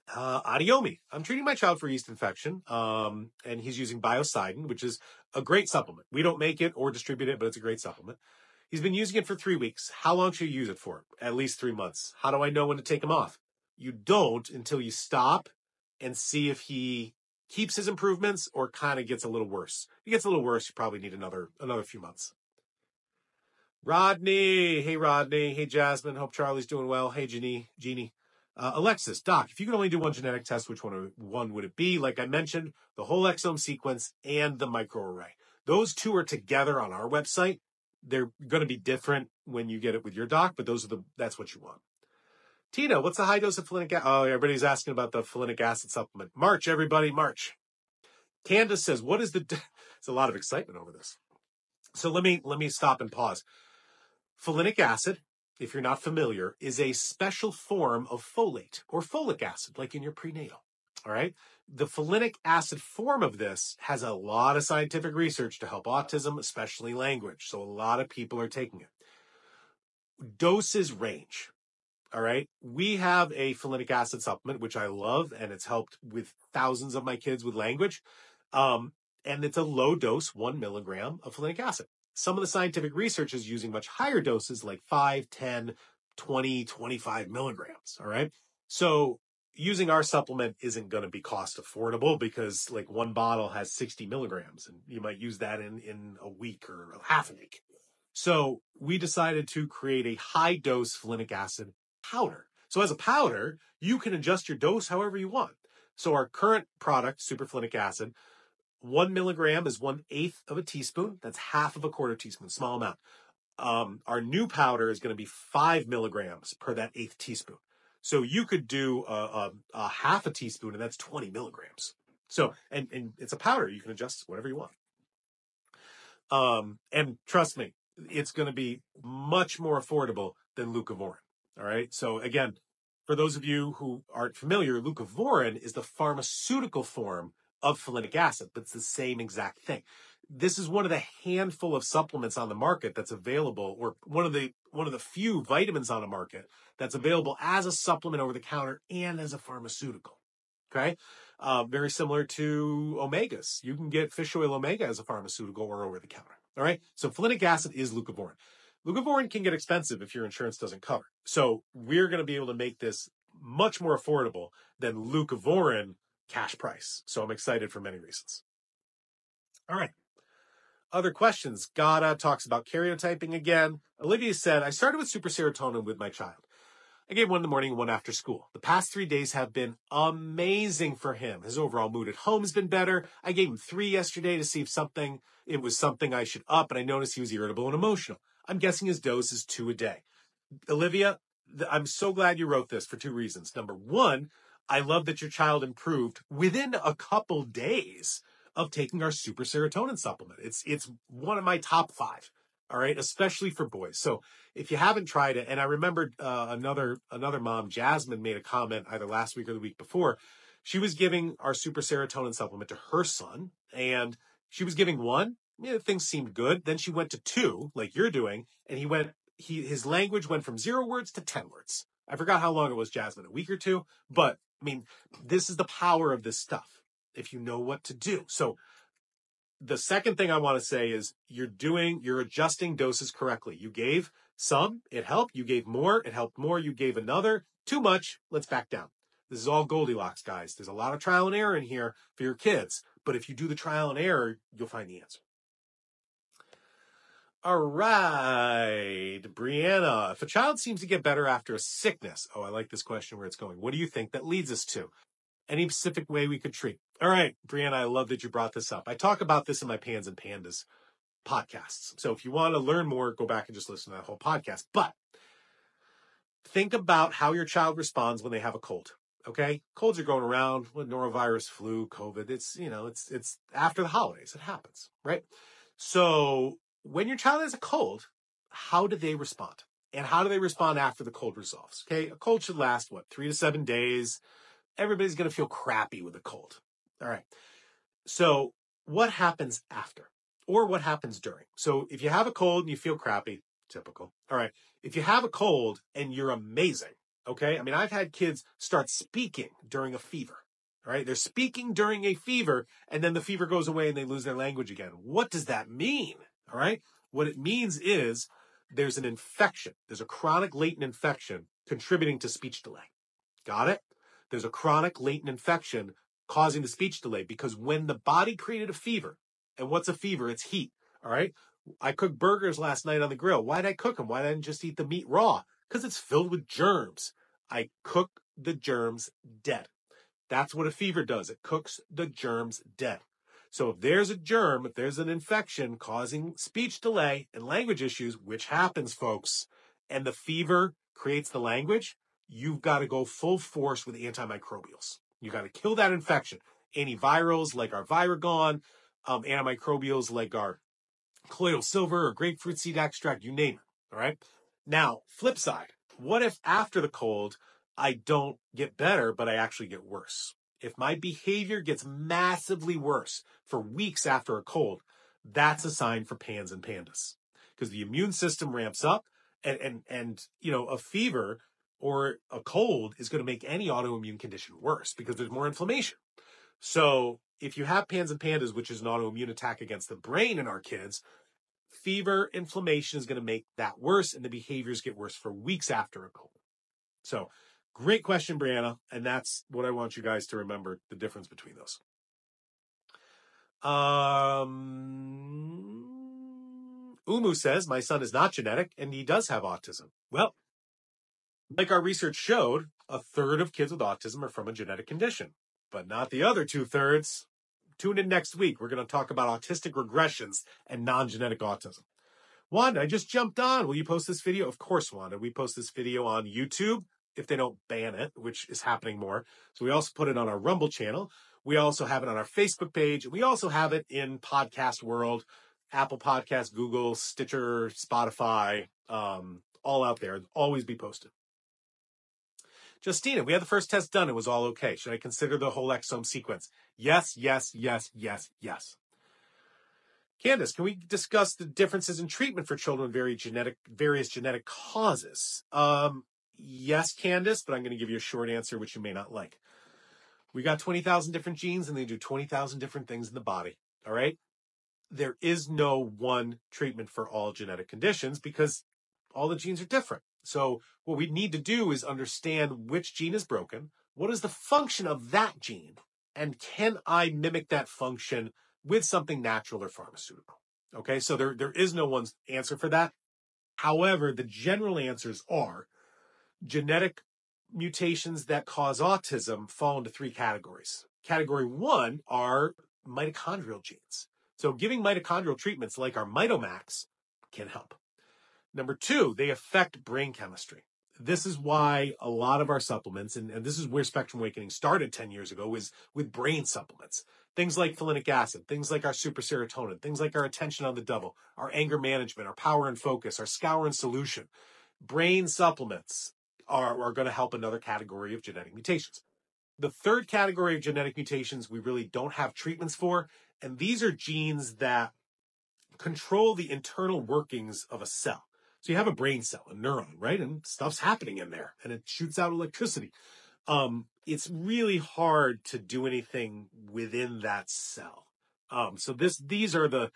Adiomi. I'm treating my child for yeast infection, and he's using Biocidin, which is a great supplement. We don't make it or distribute it, but it's a great supplement. He's been using it for 3 weeks. How long should you use it for? At least 3 months. How do I know when to take him off? You don't until you stop and see if he keeps his improvements or kind of gets a little worse. If he gets a little worse, you probably need another few months. Rodney. Hey, Rodney. Hey, Jasmine. Hope Charlie's doing well. Hey, Jeannie. Alexis, doc, if you could only do one genetic test, which one would it be? Like I mentioned, the whole exome sequence and the microarray. Those 2 are together on our website. They're going to be different when you get it with your doc, but that's what you want. Tina, what's the high dose of folinic acid? Oh, everybody's asking about the folinic acid supplement. March, everybody, March. Candace says, what is there's a lot of excitement over this. So let me stop and pause. Folinic acid if you're not familiar, is a special form of folate or folic acid, like in your prenatal. All right. The folinic acid form of this has a lot of scientific research to help autism, especially language. So a lot of people are taking it. Doses range. All right. We have a folinic acid supplement, which I love, and it's helped with thousands of my kids with language. And it's a low dose, 1 milligram of folinic acid. Some of the scientific research is using much higher doses like 5, 10, 20, 25 milligrams. All right. So using our supplement isn't going to be cost affordable because like one bottle has 60 milligrams and you might use that in a week or half a week. So we decided to create a high dose folinic acid powder. So as a powder, you can adjust your dose however you want. So our current product, superfolinic acid, 1 milligram is 1/8 of a teaspoon. That's half of a quarter teaspoon, small amount. Our new powder is going to be 5 milligrams per that 1/8 teaspoon. So you could do a half a teaspoon, and that's 20 milligrams. So, and it's a powder. You can adjust whatever you want. And trust me, it's going to be much more affordable than leucovorin. All right. So again, for those of you who aren't familiar, leucovorin is the pharmaceutical form of folinic acid, but it's the same exact thing. This is one of the handful of supplements on the market that's available, or one of the few vitamins on the market that's available as a supplement over the counter and as a pharmaceutical. Okay. Very similar to omegas. You can get fish oil omega as a pharmaceutical or over the counter. All right. So folinic acid is leucovorin. Leucovorin can get expensive if your insurance doesn't cover. So we're going to be able to make this much more affordable than leucovorin cash price. So I'm excited for many reasons. All right. Other questions. Gada talks about karyotyping again. Olivia said, I started with super serotonin with my child. I gave one in the morning and one after school. The past 3 days have been amazing for him. His overall mood at home has been better. I gave him 3 yesterday to see if it was something I should up, and I noticed he was irritable and emotional. I'm guessing his dose is 2 a day. Olivia, I'm so glad you wrote this for 2 reasons. Number one, I love that your child improved within a couple days of taking our super serotonin supplement. It's one of my top 5. All right, especially for boys. So if you haven't tried it, and I remembered another mom, Jasmine, made a comment either last week or the week before. She was giving our super serotonin supplement to her son, and she was giving 1. Yeah, things seemed good. Then she went to 2, like you're doing, and his language went from 0 words to 10 words. I forgot how long it was, Jasmine, a week or 2. But I mean, this is the power of this stuff if you know what to do. So the second thing I want to say is you're adjusting doses correctly. You gave some, it helped. You gave more, it helped more. You gave another, too much, let's back down. This is all Goldilocks, guys. There's a lot of trial and error in here for your kids. But if you do the trial and error, you'll find the answer. All right, Brianna. If a child seems to get better after a sickness, I like this question where it's going. What do you think that leads us to? Any specific way we could treat? All right, Brianna, I love that you brought this up. I talk about this in my Pans and Pandas podcasts. So if you want to learn more, go back and just listen to that whole podcast. But think about how your child responds when they have a cold. Okay? Colds are going around with norovirus, flu, COVID. It's after the holidays. It happens, right? So when your child has a cold, how do they respond? And how do they respond after the cold resolves? Okay? A cold should last, 3 to 7 days. Everybody's going to feel crappy with a cold. All right. So what happens after? Or what happens during? So if you have a cold and you feel crappy, typical. All right. If you have a cold and you're amazing, okay? I mean, I've had kids start speaking during a fever. All right. They're speaking during a fever and then the fever goes away and they lose their language again. What does that mean? All right. What it means is there's an infection. There's a chronic latent infection contributing to speech delay. Got it? There's a chronic latent infection causing the speech delay because when the body created a fever, and what's a fever? It's heat. All right. I cooked burgers last night on the grill. Why did I cook them? Why didn't I just eat the meat raw? Because it's filled with germs. I cook the germs dead. That's what a fever does. It cooks the germs dead. So if there's a germ, if there's an infection causing speech delay and language issues, which happens, folks, and the fever creates the language, you've got to go full force with antimicrobials. You got to kill that infection. Antivirals like our Viragon, antimicrobials like our colloidal silver or grapefruit seed extract, you name it. All right. Now, flip side, what if after the cold, I don't get better, but I actually get worse? If my behavior gets massively worse for weeks after a cold, that's a sign for PANS and PANDAS, because the immune system ramps up, and a fever or a cold is going to make any autoimmune condition worse because there's more inflammation. So if you have PANS and PANDAS, which is an autoimmune attack against the brain in our kids, fever, inflammation is going to make that worse, and the behaviors get worse for weeks after a cold. So, great question, Brianna, and that's what I want you guys to remember, the difference between those. Umu says, my son is not genetic, and he does have autism. Well, like our research showed, a third of kids with autism are from a genetic condition, but not the other 2/3. Tune in next week. We're going to talk about autistic regressions and non-genetic autism. Wanda, I just jumped on. Will you post this video? Of course, Wanda. We post this video on YouTube if they don't ban it, which is happening more. So we also put it on our Rumble channel. We also have it on our Facebook page. We also have it in podcast world, Apple Podcasts, Google, Stitcher, Spotify, all out there. It'll always be posted. Justina, we had the first test done. It was all okay. Should I consider the whole exome sequence? Yes, yes, yes, yes, yes. Candace, can we discuss the differences in treatment for children with various genetic causes? Yes, Candace, but I'm going to give you a short answer, which you may not like. We got 20,000 different genes, and they do 20,000 different things in the body. All right? There is no one treatment for all genetic conditions because all the genes are different. So what we need to do is understand which gene is broken, what is the function of that gene, and can I mimic that function with something natural or pharmaceutical? Okay, so there is no one answer for that. However, the general answers are genetic mutations that cause autism fall into 3 categories. Category 1 are mitochondrial genes. So giving mitochondrial treatments like our Mitomax can help. Number 2, they affect brain chemistry. This is why a lot of our supplements, and this is where Spectrum Awakening started 10 years ago, is with brain supplements. Things like folinic acid, things like our super serotonin, things like our attention on the double, our anger management, our power and focus, our Skowron solution. Brain supplements are going to help another category of genetic mutations. The third category of genetic mutations we really don't have treatments for, and these are genes that control the internal workings of a cell. So you have a brain cell, a neuron, right? And stuff's happening in there, and it shoots out electricity. It's really hard to do anything within that cell. So these are the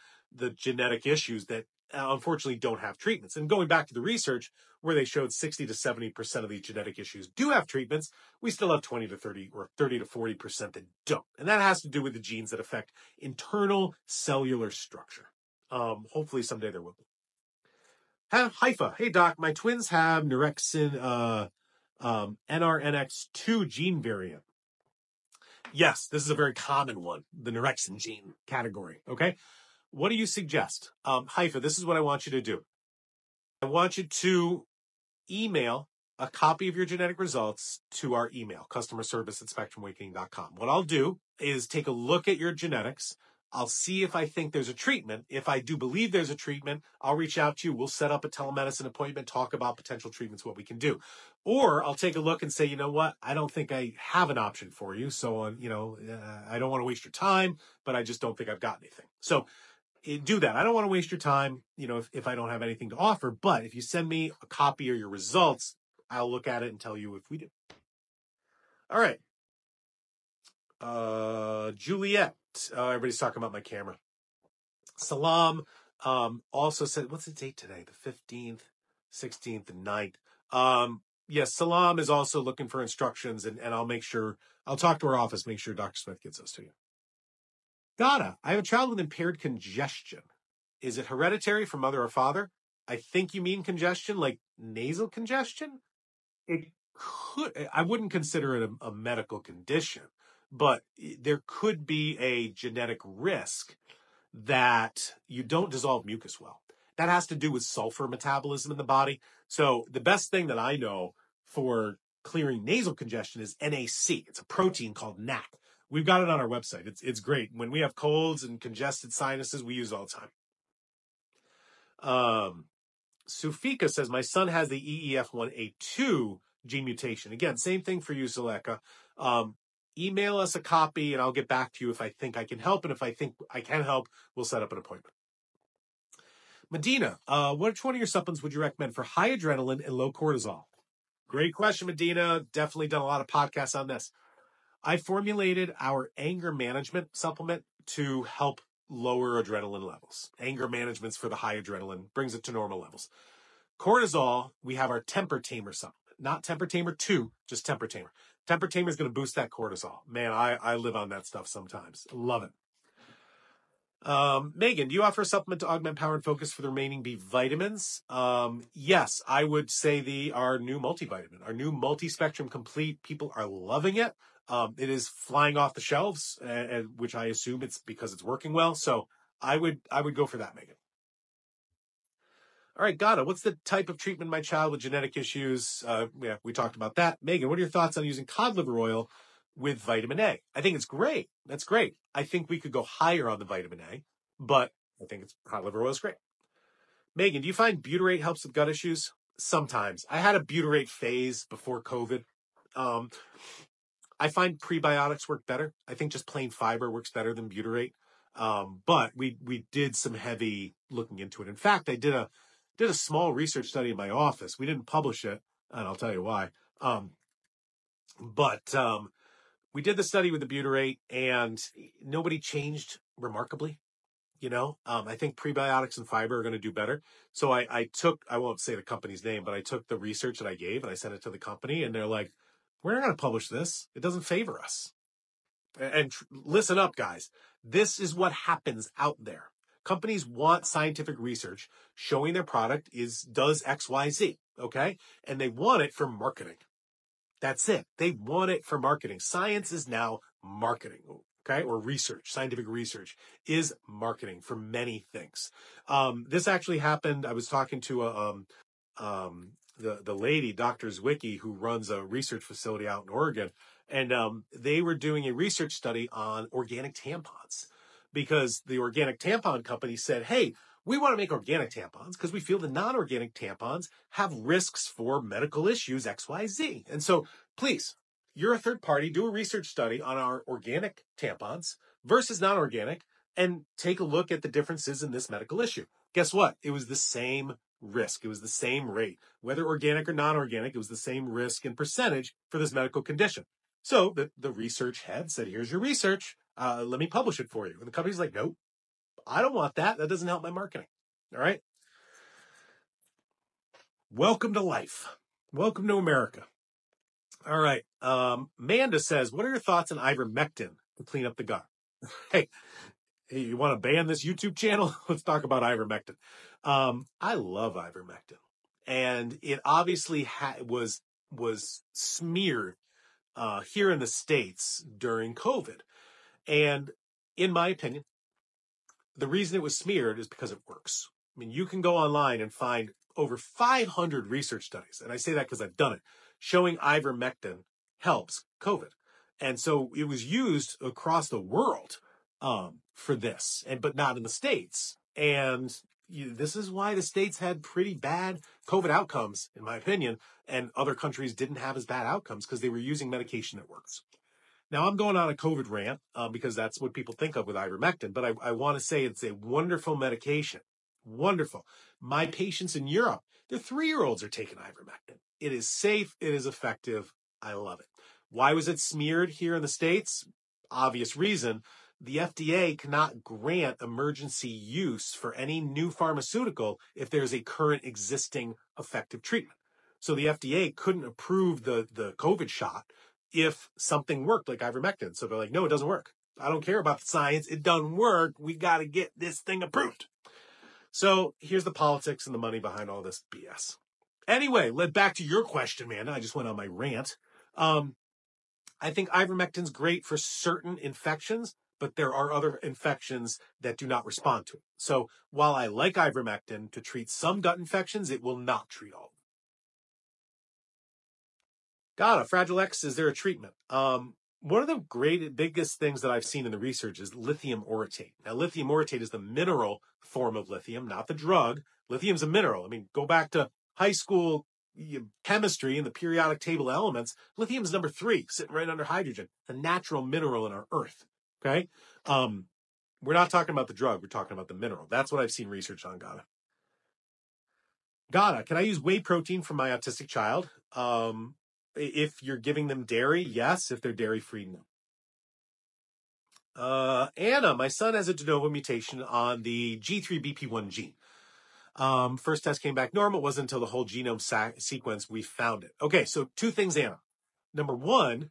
genetic issues that unfortunately don't have treatments. And going back to the research where they showed 60 to 70% of these genetic issues do have treatments, we still have 20 to 30 or 30 to 40% that don't. And that has to do with the genes that affect internal cellular structure. Hopefully someday there will be. Haifa, hey doc, my twins have Nerexin NRNX2 gene variant. Yes, this is a very common one, the Nerexin gene category. Okay, what do you suggest? Haifa, this is what I want you to do. I want you to email a copy of your genetic results to our email, customerservice@spectrumawakening.com. What I'll do is take a look at your genetics. I'll see if I think there's a treatment. If I do believe there's a treatment, I'll reach out to you. We'll set up a telemedicine appointment, talk about potential treatments, what we can do. Or I'll take a look and say, you know what? I don't think I have an option for you. So, I don't want to waste your time, but I just don't think I've got anything. So do that. I don't want to waste your time, if I don't have anything to offer. But if you send me a copy of your results, I'll look at it and tell you if we do. All right. Juliet. Everybody's talking about my camera. Salam also said, what's the date today? The 15th, 16th, and 9th. Yes, Salam is also looking for instructions, and I'll talk to our office, make sure Dr. Smith gets those to you. Dada, I have a child with impaired congestion. Is it hereditary from mother or father? I think you mean congestion, like nasal congestion. It could. I wouldn't consider it a medical condition, but there could be a genetic risk that you don't dissolve mucus well. That has to do with sulfur metabolism in the body. So the best thing that I know for clearing nasal congestion is NAC. It's a protein called NAC. We've got it on our website. It's great. When we have colds and congested sinuses, we use it all the time. Sufika says, my son has the EEF1A2 gene mutation. Again, same thing for you, Zaleka. Email us a copy and I'll get back to you if I think I can help. And if I think I can help, we'll set up an appointment. Medina, which one of your supplements would you recommend for high adrenaline and low cortisol? Great question, Medina. Definitely done a lot of podcasts on this. I formulated our anger management supplement to help lower adrenaline levels. Anger management's for the high adrenaline, brings it to normal levels. Cortisol, we have our Temper Tamer supplement. Not Temper Tamer 2, just Temper Tamer. Temper Tamer is going to boost that cortisol. Man, I live on that stuff sometimes. Love it. Megan, do you offer a supplement to augment power and focus for the remaining B vitamins? Yes, I would say our new multivitamin, our new multi-spectrum complete. People are loving it. It is flying off the shelves, which I assume it's because it's working well. So I would go for that, Megan. All right, Gata, what's the type of treatment my child with genetic issues? Yeah, we talked about that. Megan, what are your thoughts on using cod liver oil with vitamin A? I think it's great. That's great. I think we could go higher on the vitamin A, but I think cod liver oil is great. Megan, do you find butyrate helps with gut issues? Sometimes. I had a butyrate phase before COVID. I find prebiotics work better. I think just plain fiber works better than butyrate. But we did some heavy looking into it. In fact, I did a small research study in my office. We didn't publish it, and I'll tell you why. But we did the study with the butyrate, and nobody changed remarkably. I think prebiotics and fiber are going to do better. So I won't say the company's name, but I took the research that I gave and I sent it to the company, and they're like, we're not going to publish this. It doesn't favor us. And listen up, guys. This is what happens out there. Companies want scientific research showing their product does X, Y, Z. Okay. And they want it for marketing. That's it. They want it for marketing. Science is now marketing. Okay. Or research, scientific research is marketing for many things. This actually happened. I was talking to the lady, Dr. Zwicky, who runs a research facility out in Oregon. And they were doing a research study on organic tampons because the organic tampon company said, hey, we want to make organic tampons because we feel the non-organic tampons have risks for medical issues XYZ. And so please, you're a third party, do a research study on our organic tampons versus non-organic and take a look at the differences in this medical issue. Guess what? It was the same risk. It was the same rate. Whether organic or non-organic, it was the same risk and percentage for this medical condition. So the research head said, here's your research. Let me publish it for you. And the company's like, nope, I don't want that. That doesn't help my marketing. All right. Welcome to life. Welcome to America. All right. Manda says, what are your thoughts on ivermectin to clean up the gut? Hey, you want to ban this YouTube channel? Let's talk about ivermectin. I love ivermectin. And it obviously was smeared here in the States during COVID. And in my opinion, the reason it was smeared is because it works. I mean, you can go online and find over 500 research studies, and I say that because I've done it, showing ivermectin helps COVID. And so it was used across the world for this, but not in the States. And this is why the States had pretty bad COVID outcomes, in my opinion, and other countries didn't have as bad outcomes because they were using medication that works. Now, I'm going on a COVID rant because that's what people think of with ivermectin, but I want to say it's a wonderful medication. Wonderful. My patients in Europe, their 3-year-olds are taking ivermectin. It is safe. It is effective. I love it. Why was it smeared here in the States? Obvious reason. The FDA cannot grant emergency use for any new pharmaceutical if there's a current existing effective treatment. So the FDA couldn't approve the COVID shot if something worked like ivermectin. So they're like, no, it doesn't work. I don't care about the science. It doesn't work. We got to get this thing approved. So here's the politics and the money behind all this BS. Anyway, back to your question, man. I just went on my rant. I think ivermectin's great for certain infections, but there are other infections that do not respond to it. So while I like ivermectin to treat some gut infections, it will not treat all. Got it. Fragile X, is there a treatment? One of the biggest things that I've seen in the research is lithium orotate. Now, lithium orotate is the mineral form of lithium, not the drug. Lithium's a mineral. I mean, go back to high school chemistry and the periodic table elements. Lithium's number 3, sitting right under hydrogen, a natural mineral in our earth. Okay. We're not talking about the drug. We're talking about the mineral. That's what I've seen research on, Gada. Gada, can I use whey protein for my autistic child? If you're giving them dairy, yes. If they're dairy-free, no. Anna, my son has a de novo mutation on the G3BP1 gene. First test came back normal. It wasn't until the whole genome sequence we found it. Okay, so 2 things, Anna. Number 1,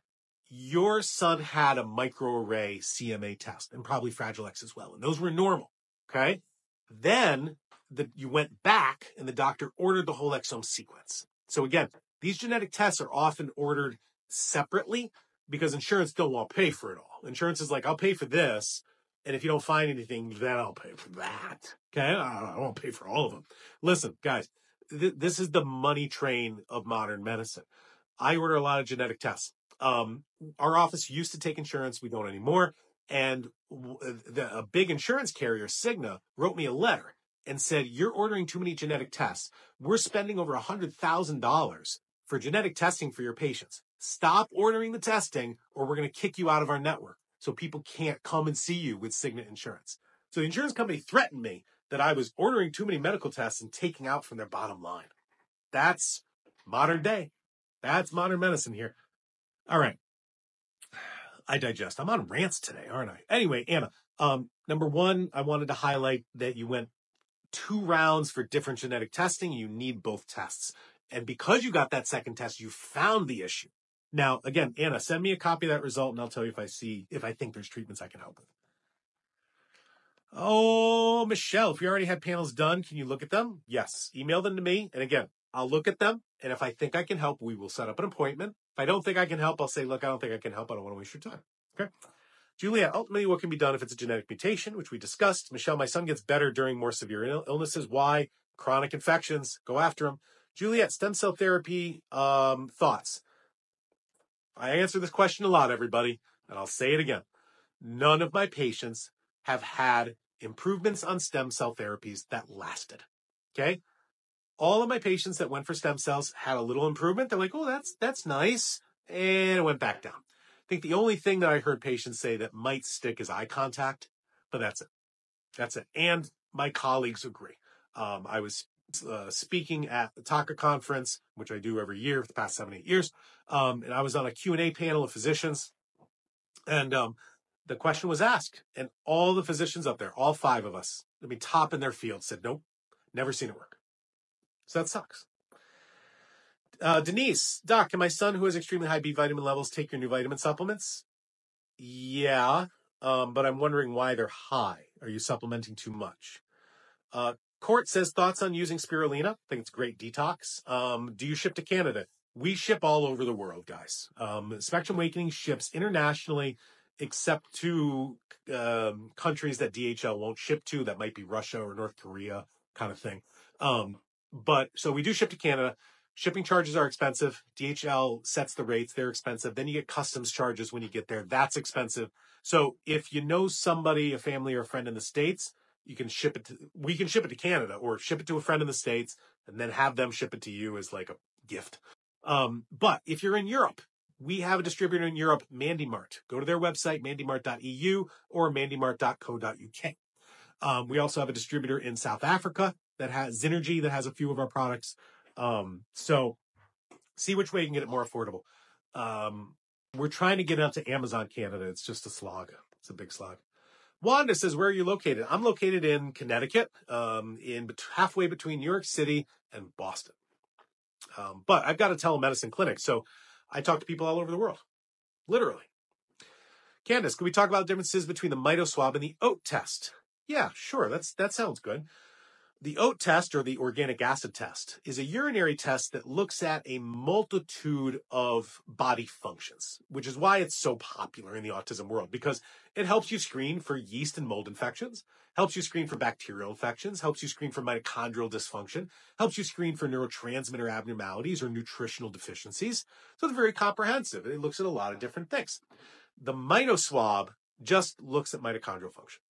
your son had a microarray CMA test and probably Fragile X as well, and those were normal. Okay, then you went back and the doctor ordered the whole exome sequence. So again, these genetic tests are often ordered separately because insurance don't want to pay for it all. Insurance is like, I'll pay for this, and if you don't find anything, then I'll pay for that. Okay, I won't pay for all of them. Listen, guys, this is the money train of modern medicine. I order a lot of genetic tests. Our office used to take insurance. We don't anymore. And a big insurance carrier, Cigna, wrote me a letter and said, you're ordering too many genetic tests. We're spending over $100,000 for genetic testing for your patients. Stop ordering the testing or we're going to kick you out of our network so people can't come and see you with Cigna insurance. So the insurance company threatened me that I was ordering too many medical tests and taking out from their bottom line. That's modern day. That's modern medicine here. All right. I digest. I'm on rants today, aren't I? Anyway, Anna, number 1, I wanted to highlight that you went 2 rounds for different genetic testing. You need both tests. And because you got that second test, you found the issue. Now, again, Anna, send me a copy of that result and I'll tell you if I think there's treatments I can help with. Oh, Michelle, if you already had panels done, can you look at them? Yes. Email them to me. And again, I'll look at them. And if I think I can help, we will set up an appointment. If I don't think I can help, I'll say, look, I don't think I can help. I don't want to waste your time. Okay. Juliet, ultimately, what can be done if it's a genetic mutation, which we discussed? Michelle, my son gets better during more severe illnesses. Why? Chronic infections. Go after them. Juliet, stem cell therapy, thoughts. I answer this question a lot, everybody, and I'll say it again. None of my patients have had improvements on stem cell therapies that lasted. Okay? All of my patients that went for stem cells had a little improvement. They're like, oh, that's nice. And it went back down. I think the only thing that I heard patients say that might stick is eye contact, but that's it. That's it. And my colleagues agree. I was speaking at the TACA conference, which I do every year for the past 7-8 years. And I was on a Q&A panel of physicians. And the question was asked. And all the physicians up there, all 5 of us, I mean, top in their field, said, nope, never seen it work. So that sucks. Denise, Doc, can my son who has extremely high B vitamin levels take your new vitamin supplements? Yeah, but I'm wondering why they're high. Are you supplementing too much? Court says thoughts on using spirulina. I think it's a great detox. Do you ship to Canada? We ship all over the world, guys. Spectrum Awakening ships internationally, except to countries that DHL won't ship to. That might be Russia or North Korea kind of thing. But so we do ship to Canada. Shipping charges are expensive. DHL sets the rates. They're expensive. Then you get customs charges when you get there. That's expensive. So if you know somebody, a family or a friend in the States, we can ship it to Canada or ship it to a friend in the States and then have them ship it to you as like a gift. But if you're in Europe, we have a distributor in Europe, MandyMart. Go to their website, mandymart.eu or mandymart.co.uk. We also have a distributor in South Africa that has Synergy that has a few of our products. So see which way you can get it more affordable. We're trying to get it up to Amazon Canada. It's just a slog. It's a big slog. Wanda says, where are you located? I'm located in Connecticut, halfway between New York City and Boston. But I've got a telemedicine clinic, so I talk to people all over the world, literally. Candace, can we talk about the differences between the mitoswab and the OAT test? Yeah, sure. That sounds good. The OAT test, or the organic acid test, is a urinary test that looks at a multitude of body functions, which is why it's so popular in the autism world, because it helps you screen for yeast and mold infections, helps you screen for bacterial infections, helps you screen for mitochondrial dysfunction, helps you screen for neurotransmitter abnormalities or nutritional deficiencies. So it's very comprehensive. It looks at a lot of different things. The mitoswab just looks at mitochondrial function.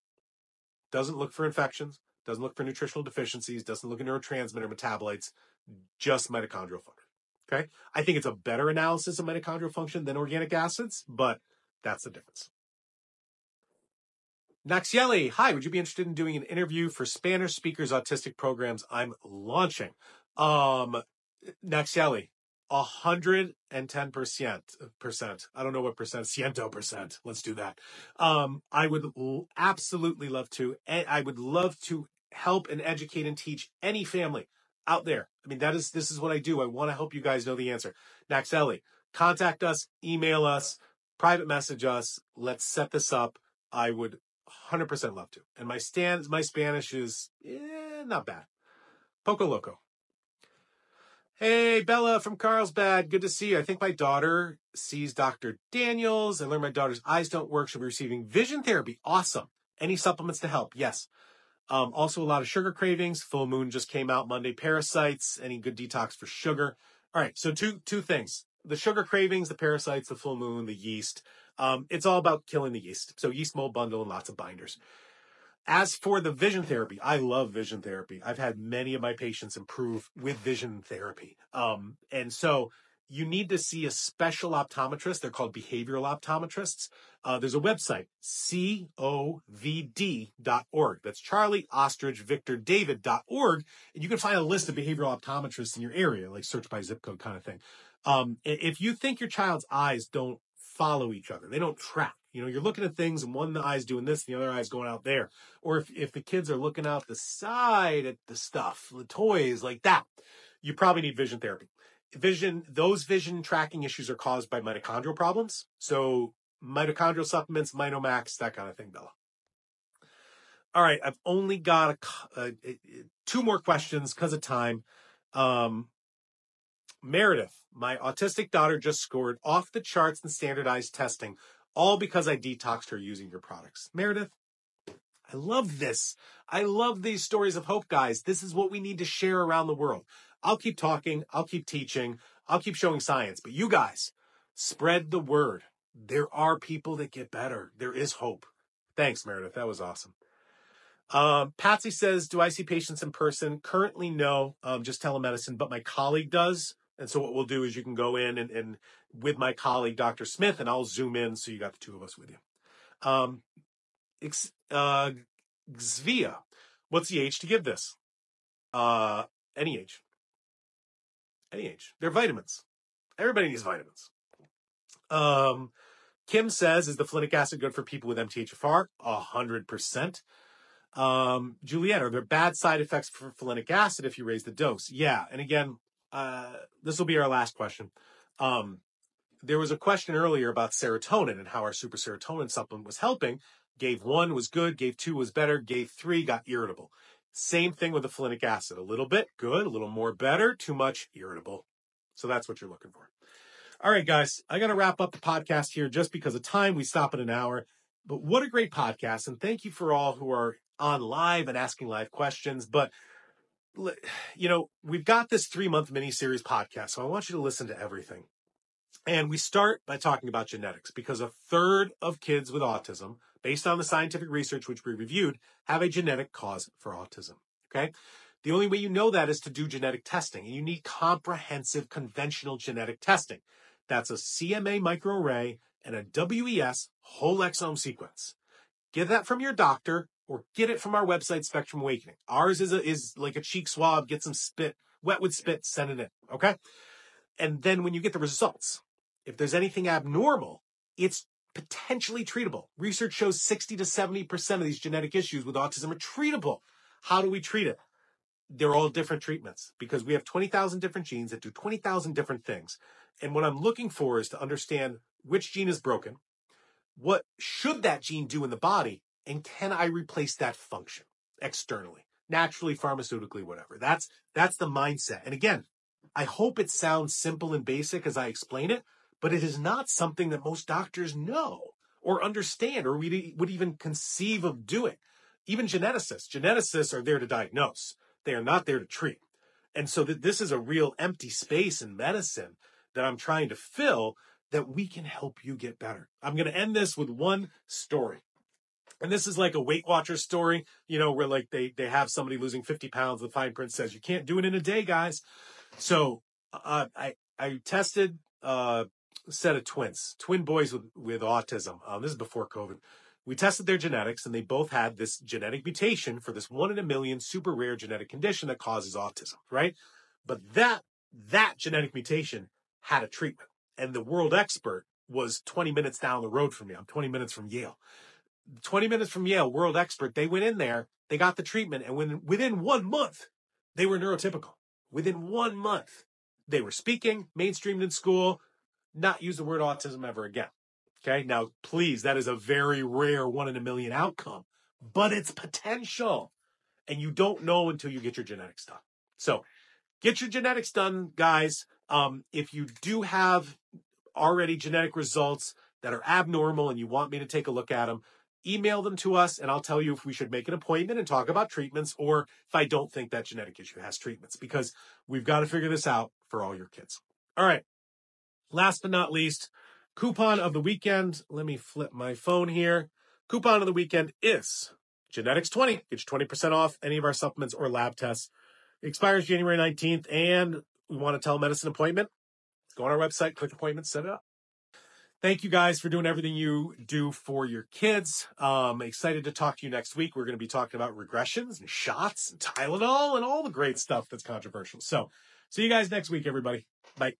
Doesn't look for infections, doesn't look for nutritional deficiencies, doesn't look at neurotransmitter metabolites, just mitochondrial function. Okay? I think it's a better analysis of mitochondrial function than organic acids, but that's the difference. Naxieli, hi, would you be interested in doing an interview for Spanish speakers autistic programs I'm launching? Naxieli, 110%. I don't know what percent, 100%. Let's do that. I would absolutely love to. I would love to help and educate and teach any family out there. I mean, this is what I do. I want to help you guys know the answer. Naxieli, contact us, email us, private message us. Let's set this up. I would 100% love to. And my Spanish is not bad. Poco loco. Hey, Bella from Carlsbad. Good to see you. I think my daughter sees Dr. Daniels. I learned my daughter's eyes don't work. She'll be receiving vision therapy. Awesome. Any supplements to help? Yes. Also, a lot of sugar cravings. Full moon just came out Monday. Parasites. Any good detox for sugar? All right. So two things. The sugar cravings, the parasites, the full moon, the yeast. It's all about killing the yeast. So yeast mold bundle and lots of binders. As for the vision therapy, I love vision therapy. I've had many of my patients improve with vision therapy. And so you need to see a special optometrist. They're called behavioral optometrists. There's a website, covd.org. That's Charlie Ostrich Victor David.org. And you can find a list of behavioral optometrists in your area, like search by zip code kind of thing. If you think your child's eyes don't follow each other, they don't track. You're looking at things and one eye's doing this, and the other eye's going out there. Or if the kids are looking out the side at the stuff, the toys like that, you probably need vision therapy. Those vision tracking issues are caused by mitochondrial problems. So mitochondrial supplements, Mitomax, that kind of thing, Bella. All right, I've only got two more questions because of time. Meredith, my autistic daughter just scored off the charts in standardized testing, all because I detoxed her using your products. Meredith, I love this. I love these stories of hope, guys. This is what we need to share around the world. I'll keep talking. I'll keep teaching. I'll keep showing science. But you guys, spread the word. There are people that get better. There is hope. Thanks, Meredith. That was awesome. Patsy says, do I see patients in person? Currently, no, just telemedicine, but my colleague does. And so what we'll do is you can go in and with my colleague, Dr. Smith, and I'll zoom in so you got the two of us with you. Xvia, what's the age to give this? Any age. Any age. They're vitamins. Everybody needs vitamins. Kim says, is the folinic acid good for people with MTHFR? 100%. Juliette, are there bad side effects for folinic acid if you raise the dose? Yeah. And again, this will be our last question. There was a question earlier about serotonin and how our super serotonin supplement was helping. Gave 1 was good, gave 2 was better, gave 3 got irritable. Same thing with the folinic acid. A little bit good, a little more better, too much irritable. So that's what you're looking for. All right, guys, I got to wrap up the podcast here just because of time. We stop at an hour. But what a great podcast. And thank you for all who are on live and asking live questions. But, we've got this 3-month mini-series podcast, so I want you to listen to everything. And we start by talking about genetics because 1/3 of kids with autism, based on the scientific research which we reviewed, have a genetic cause for autism. Okay? The only way you know that is to do genetic testing. And you need comprehensive conventional genetic testing. That's a CMA microarray and a WES whole exome sequence. Get that from your doctor or get it from our website, Spectrum Awakening. Ours is like a cheek swab, get some spit, wet with spit, send it in. Okay? And then when you get the results, if there's anything abnormal, it's potentially treatable. Research shows 60 to 70% of these genetic issues with autism are treatable. How do we treat it? They're all different treatments because we have 20,000 different genes that do 20,000 different things. And what I'm looking for is to understand which gene is broken, what should that gene do in the body, and can I replace that function externally, naturally, pharmaceutically, whatever. That's the mindset. And again, I hope it sounds simple and basic as I explain it, but it is not something that most doctors know or understand or would even conceive of doing. Even geneticists are there to diagnose. They are not there to treat. And so this is a real empty space in medicine that I'm trying to fill that we can help you get better. I'm going to end this with one story. And this is like a Weight Watchers story, where like they have somebody losing 50 pounds. The fine print says you can't do it in a day, guys. So I tested a set of twin boys with autism. This is before COVID. We tested their genetics, and they both had this genetic mutation for this 1 in a million super rare genetic condition that causes autism, right? But that genetic mutation had a treatment, and the world expert was 20 minutes down the road from me. I'm 20 minutes from Yale. 20 minutes from Yale, world expert. They went in there, they got the treatment, and within 1 month, they were neurotypical. Within 1 month, they were speaking, mainstreamed in school, not use the word autism ever again. Okay. Now, please, that is a very rare 1 in a million outcome, but it's potential. And you don't know until you get your genetics done. So get your genetics done, guys. If you do have already genetic results that are abnormal and you want me to take a look at them, email them to us and I'll tell you if we should make an appointment and talk about treatments, or if I don't think that genetic issue has treatments, because we've got to figure this out for all your kids. All right. Last but not least, coupon of the weekend. Let me flip my phone here. Coupon of the weekend is Genetics 20. Get you 20% off any of our supplements or lab tests. It expires January 19th, and we want a telemedicine appointment. Go on our website, click appointments, set it up. Thank you guys for doing everything you do for your kids. Excited to talk to you next week. We're going to be talking about regressions and shots and Tylenol and all the great stuff that's controversial. So see you guys next week, everybody. Bye.